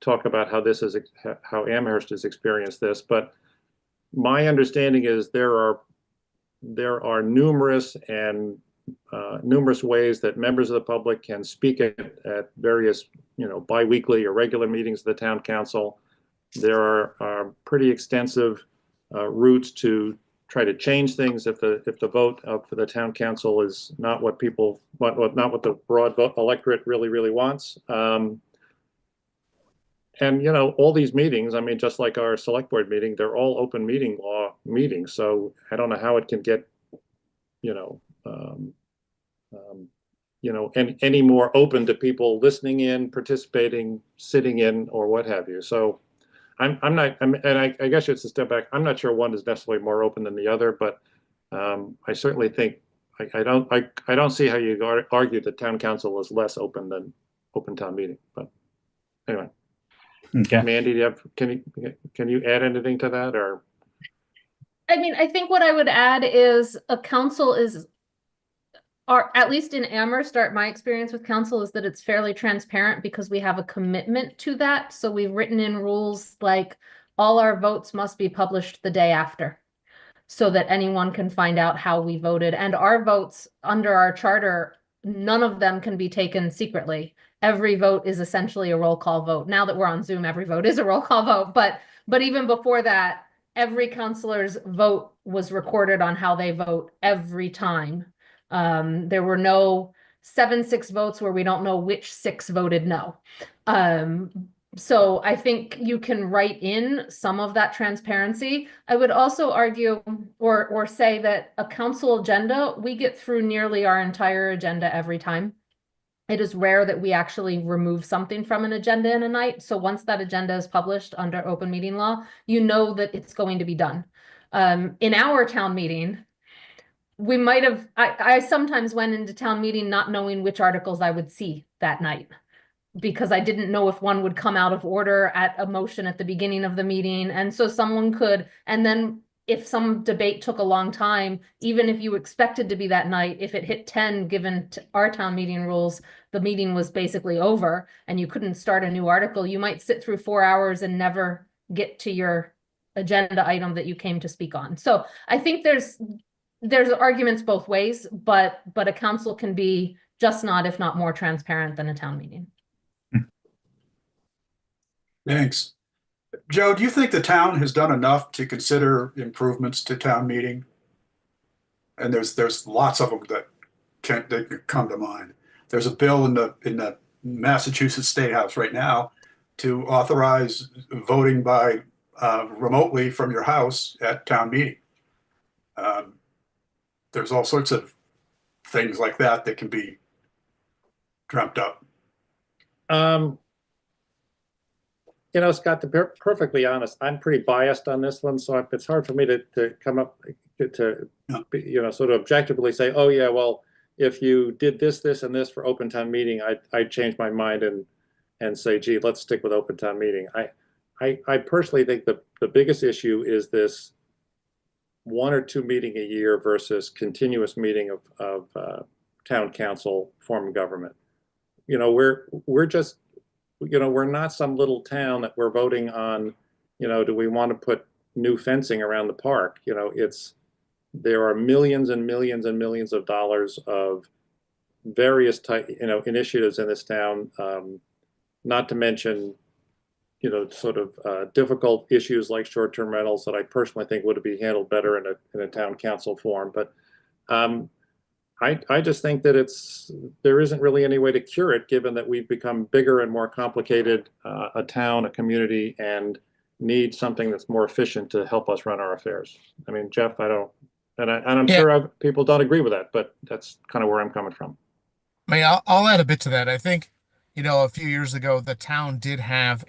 talk about how Amherst has experienced this. But my understanding is there are numerous ways that members of the public can speak at various biweekly or regular meetings of the town council. There are pretty extensive routes to try to change things if the vote for the town council is not what the broad vote electorate really wants. And all these meetings, I mean, just like our select board meeting, they're all open meeting law meetings. So I don't know how it can get any more open to people listening in, participating, sitting in, or what have you. So I guess it's a step back. I'm not sure one is necessarily more open than the other, but I certainly think I don't see how you argue that town council is less open than open town meeting. But anyway, okay. Mandy, can you add anything to that, or? I mean, I think what I would add is a council is, or at least in Amherst, my experience with council is that it's fairly transparent because we have a commitment to that. So we've written in rules like all our votes must be published the day after, so that anyone can find out how we voted. And our votes under our charter, none of them can be taken secretly. Every vote is essentially a roll call vote. Now that we're on Zoom, every vote is a roll call vote. But even before that, every councilor's vote was recorded on how they vote every time. There were no 7-6 votes where we don't know which 6 voted no. So I think you can write in some of that transparency. I would also argue or say that a council agenda, we get through nearly our entire agenda every time. It is rare that we actually remove something from an agenda in a night. So once that agenda is published under open meeting law, you know that it's going to be done. In our town meeting, we might have, I sometimes went into town meeting not knowing which articles I would see that night, because I didn't know if one would come out of order at a motion at the beginning of the meeting. And so someone could, and then if some debate took a long time, even if you expected to be that night, if it hit 10, given our town meeting rules, the meeting was basically over and you couldn't start a new article, you might sit through 4 hours and never get to your agenda item that you came to speak on. So I think there's arguments both ways, but a council can be just not, if not more transparent than a town meeting. Thanks. Joe, do you think the town has done enough to consider improvements to town meeting? And there's lots of them that can come to mind. There's a bill in the Massachusetts State House right now to authorize voting by remotely from your house at town meeting. There's all sorts of things like that can be dreamt up. Scott, to be perfectly honest, I'm pretty biased on this one, so it's hard for me to come up to sort of objectively say, oh yeah, well, if you did this, and this for open town meeting, I'd change my mind and say, gee, let's stick with open town meeting. I personally think the biggest issue is this 1 or 2 meeting a year versus continuous meeting of town council form of government. We're just, we're not some little town that we're voting on, do we want to put new fencing around the park? There are millions and millions and millions of dollars of various initiatives in this town, not to mention, sort of difficult issues like short-term rentals that I personally think would be handled better in a town council form. But I just think that there isn't really any way to cure it, given that we've become bigger and more complicated, a town, a community, and need something that's more efficient to help us run our affairs. I mean, Jeff, I'm sure people don't agree with that, but that's kind of where I'm coming from. I mean, I'll add a bit to that. I think, a few years ago, the town did have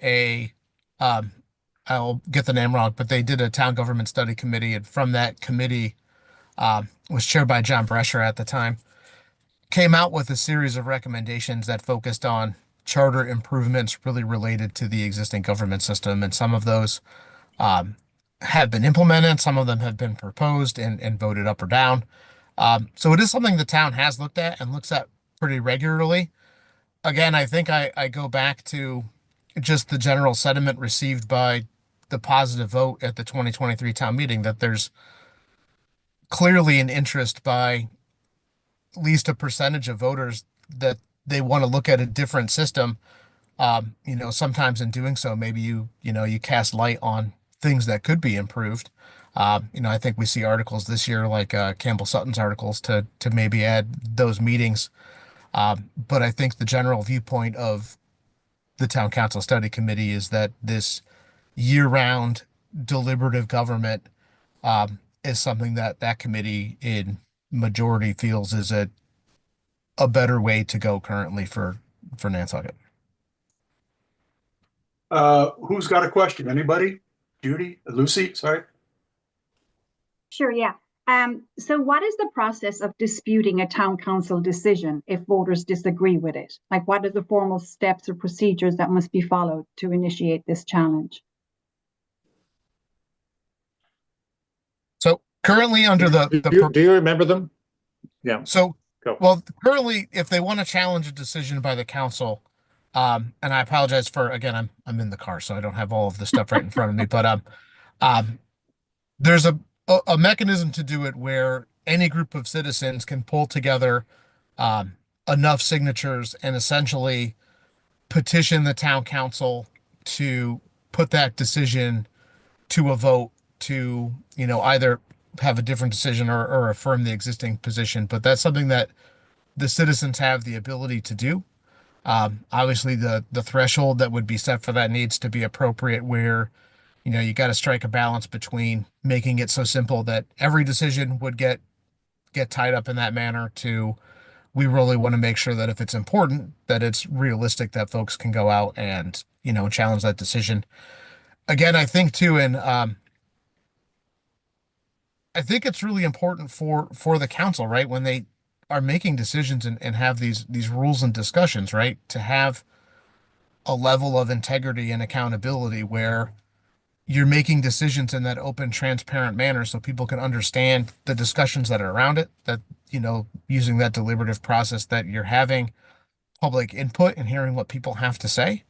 I'll get the name wrong, but they did a town government study committee, and from that committee, was chaired by John Brescher at the time, came out with a series of recommendations that focused on charter improvements really related to the existing government system. And some of those have been implemented, some of them have been proposed and voted up or down. So it is something the town has looked at and looks at pretty regularly. Again, I think I go back to just the general sentiment received by the positive vote at the 2023 town meeting, that there's clearly an interest by at least a percentage of voters that they want to look at a different system. Sometimes in doing so, maybe you cast light on things that could be improved. I think we see articles this year like Campbell Sutton's articles to maybe add those meetings. But I think the general viewpoint of the Town Council Study Committee is that this year-round deliberative government is something that committee in majority feels is a better way to go currently for Nantucket. Who's got a question? Anybody? Judy? Lucy? Sorry. Sure, yeah. So what is the process of disputing a town council decision if voters disagree with it? Like, what are the formal steps or procedures that must be followed to initiate this challenge? So currently under do you remember them? Yeah. So, Go. Well, currently, if they want to challenge a decision by the council, and I apologize for, again, I'm in the car, so I don't have all of the stuff right in front of me, but there's a mechanism to do it where any group of citizens can pull together enough signatures and essentially petition the town council to put that decision to a vote to, either have a different decision or affirm the existing position. But that's something that the citizens have the ability to do. Obviously, the threshold that would be set for that needs to be appropriate, where you got to strike a balance between making it so simple that every decision would get tied up in that manner to, we really want to make sure that if it's important, that it's realistic that folks can go out and, challenge that decision. Again, I think too, and I think it's really important for the council, right, when they are making decisions and have these rules and discussions, right, to have a level of integrity and accountability where you're making decisions in that open, transparent manner so people can understand the discussions that are around it, that, using that deliberative process, that you're having public input and hearing what people have to say.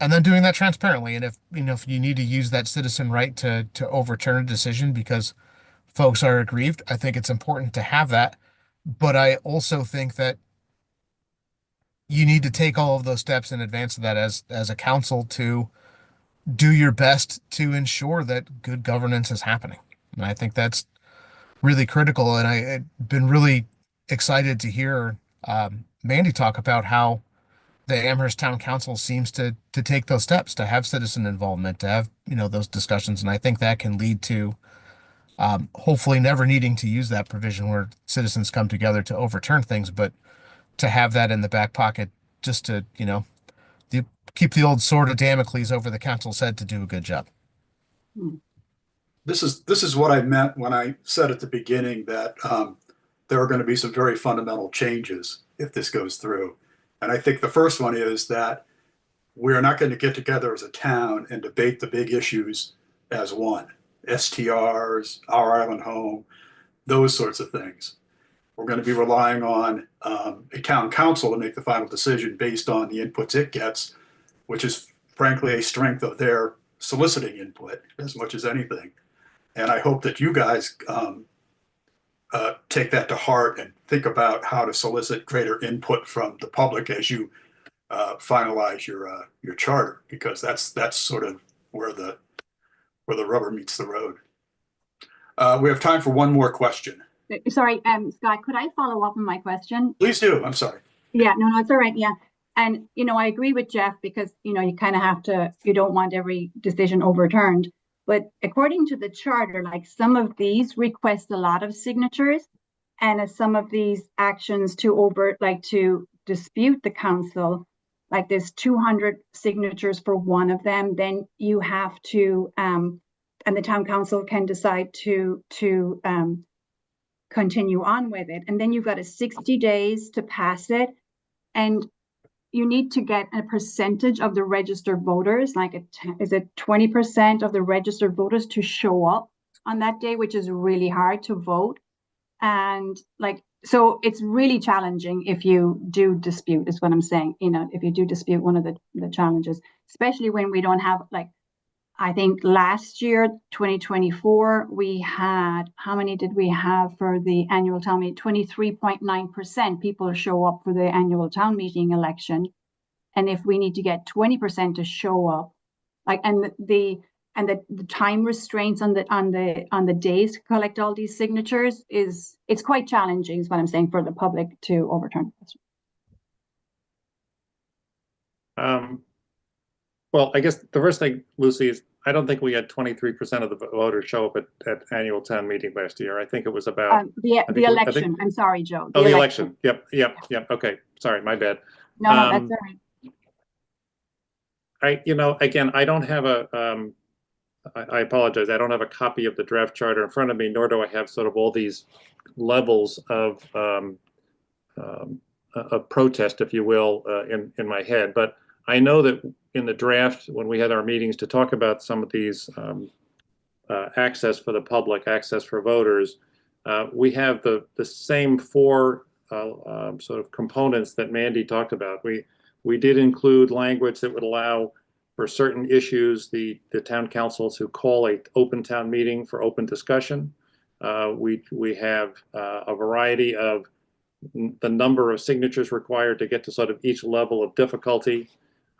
And then doing that transparently. And if you need to use that citizen right to overturn a decision because folks are aggrieved, I think it's important to have that. But I also think that you need to take all of those steps in advance of that as a council to do your best to ensure that good governance is happening. And I think that's really critical. And I've been really excited to hear Mandy talk about how the Amherst Town Council seems to take those steps, to have citizen involvement, to have, those discussions. And I think that can lead to hopefully never needing to use that provision where citizens come together to overturn things, but to have that in the back pocket just to, keep the old sword of Damocles over the council's head to do a good job. This is what I meant when I said at the beginning that there are going to be some very fundamental changes if this goes through. And I think the first one is that we're not going to get together as a town and debate the big issues as one. STRs, our island home, those sorts of things. We're going to be relying on a town council to make the final decision based on the inputs it gets, which is frankly a strength of their soliciting input as much as anything. And I hope that you guys take that to heart and think about how to solicit greater input from the public as you finalize your charter, because that's sort of where the rubber meets the road. We have time for one more question. Sorry, Scott, could I follow up on my question? Please do. I'm sorry. Yeah, no, it's all right. Yeah. And, I agree with Jeff because, you kind of have to, you don't want every decision overturned. But according to the charter, like some of these request a lot of signatures, and as some of these actions to dispute the council, like there's 200 signatures for one of them, then you have to, and the town council can decide to continue on with it. And then you've got 60 days to pass it. And you need to get a percentage of the registered voters, is it 20% of the registered voters to show up on that day, which is really hard to vote. And so it's really challenging if you do dispute, is what I'm saying. If you do dispute one of the challenges, especially when we don't have, I think last year, 2024, we had, how many did we have for the annual town meeting? 23.9% people show up for the annual town meeting election. And if we need to get 20% to show up, and the time restraints on the days to collect all these signatures it's quite challenging, is what I'm saying, for the public to overturn this. Well, I guess the first thing, Lucy, is I don't think we had 23% of the voters show up at annual town meeting last year. I think it was about the election. I'm sorry, Joe. The election. Yep. Okay. Sorry, my bad. No, that's all right. Again, I don't have I apologize. I don't have a copy of the draft charter in front of me, nor do I have sort of all these levels of protest, if you will, in my head. But I know that in the draft, when we had our meetings to talk about some of these access for the public, access for voters, we have the same four sort of components that Mandy talked about. We did include language that would allow for certain issues the town councils who call a open town meeting for open discussion. We have a variety of the number of signatures required to get to sort of each level of difficulty.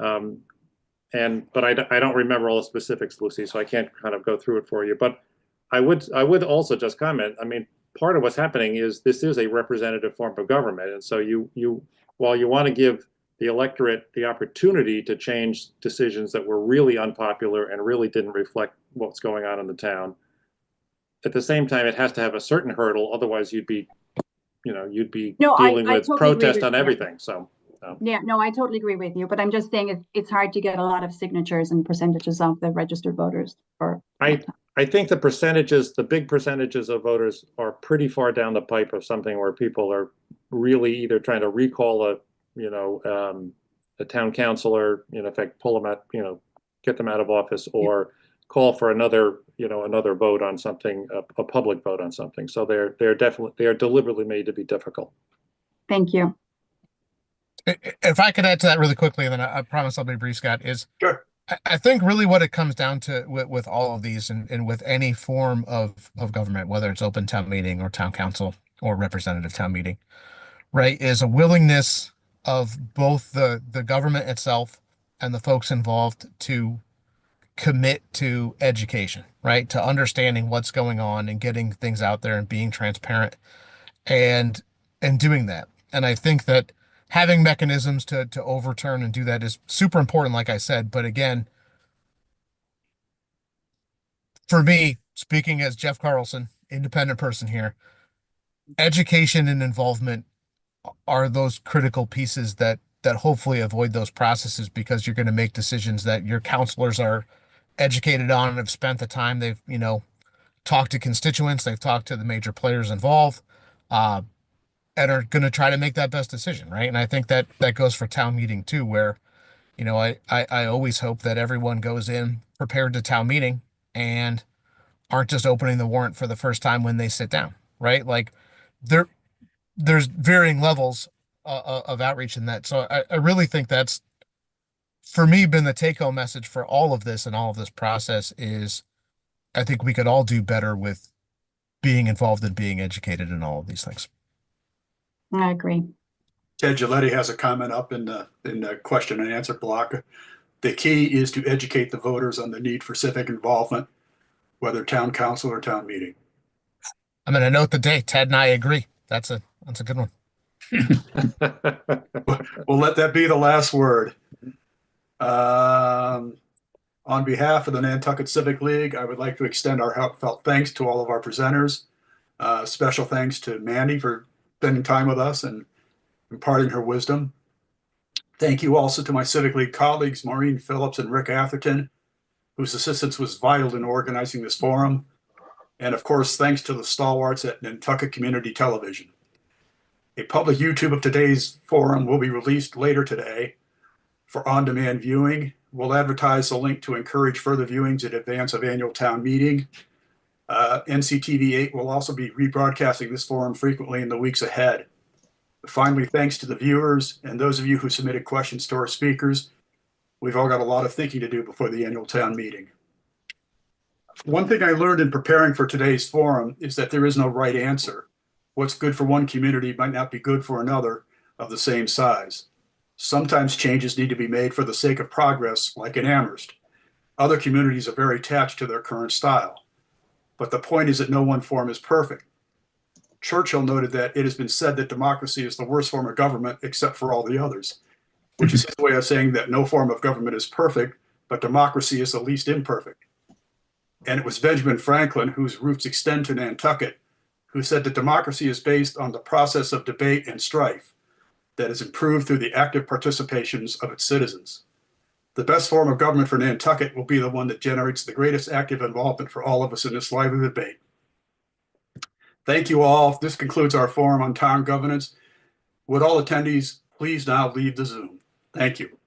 But I don't remember all the specifics, Lucy, so I can't kind of go through it for you. But I would also just comment, I mean, part of what's happening is this is a representative form of government. And so while you want to give the electorate the opportunity to change decisions that were really unpopular and really didn't reflect what's going on in the town, at the same time, it has to have a certain hurdle. Otherwise, you'd be dealing with totally protest on everything. So. Yeah, no, I totally agree with you, but I'm just saying it's hard to get a lot of signatures and percentages of the registered voters. I think the big percentages of voters are pretty far down the pipe of something where people are really either trying to recall a town councilor, in effect, pull them out, get them out of office, or call for another vote on something, a public vote on something. So they are deliberately made to be difficult. Thank you. If I could add to that really quickly, and then I promise I'll be brief, Scott, is sure. I think really what it comes down to with all of these and with any form of government, whether it's open town meeting or town council or representative town meeting, right, is a willingness of both the government itself and the folks involved to commit to education, right, to understanding what's going on and getting things out there and being transparent and doing that. And I think that having mechanisms to overturn and do that is super important, like I said. But again, for me, speaking as Jeff Carlson, independent person here, education and involvement are those critical pieces that hopefully avoid those processes, because you're going to make decisions that your counselors are educated on and have spent the time. They've, talked to constituents, they've talked to the major players involved, and are going to try to make that best decision, right? And I think that goes for town meeting too, where, I always hope that everyone goes in prepared to town meeting and aren't just opening the warrant for the first time when they sit down, right? Like there's varying levels of outreach in that. So I really think that's, for me, been the take-home message for all of this and all of this process is I think we could all do better with being involved and being educated in all of these things. I agree. Ted Giletti has a comment up in the question and answer block. The key is to educate the voters on the need for civic involvement, whether town council or town meeting. I'm going to note the date. Ted and I agree. That's a good one. We'll let that be the last word. On behalf of the Nantucket Civic League, I would like to extend our heartfelt thanks to all of our presenters. Special thanks to Mandy for spending time with us and imparting her wisdom. Thank you also to my Civic League colleagues, Maureen Phillips and Rick Atherton, whose assistance was vital in organizing this forum. And of course, thanks to the stalwarts at Nantucket Community Television. A public YouTube of today's forum will be released later today for on-demand viewing. We'll advertise the link to encourage further viewings in advance of annual town meeting. NCTV8 will also be rebroadcasting this forum frequently in the weeks ahead. Finally, thanks to the viewers and those of you who submitted questions to our speakers. We've all got a lot of thinking to do before the annual town meeting. One thing I learned in preparing for today's forum is that there is no right answer. What's good for one community might not be good for another of the same size. Sometimes changes need to be made for the sake of progress, like in Amherst. Other communities are very attached to their current style. But the point is that no one form is perfect. Churchill noted that it has been said that democracy is the worst form of government except for all the others, which is his way of saying that no form of government is perfect, but democracy is the least imperfect. And it was Benjamin Franklin, whose roots extend to Nantucket, who said that democracy is based on the process of debate and strife that is improved through the active participations of its citizens. The best form of government for Nantucket will be the one that generates the greatest active involvement for all of us in this lively debate. Thank you all. This concludes our forum on town governance. Would all attendees please now leave the Zoom? Thank you.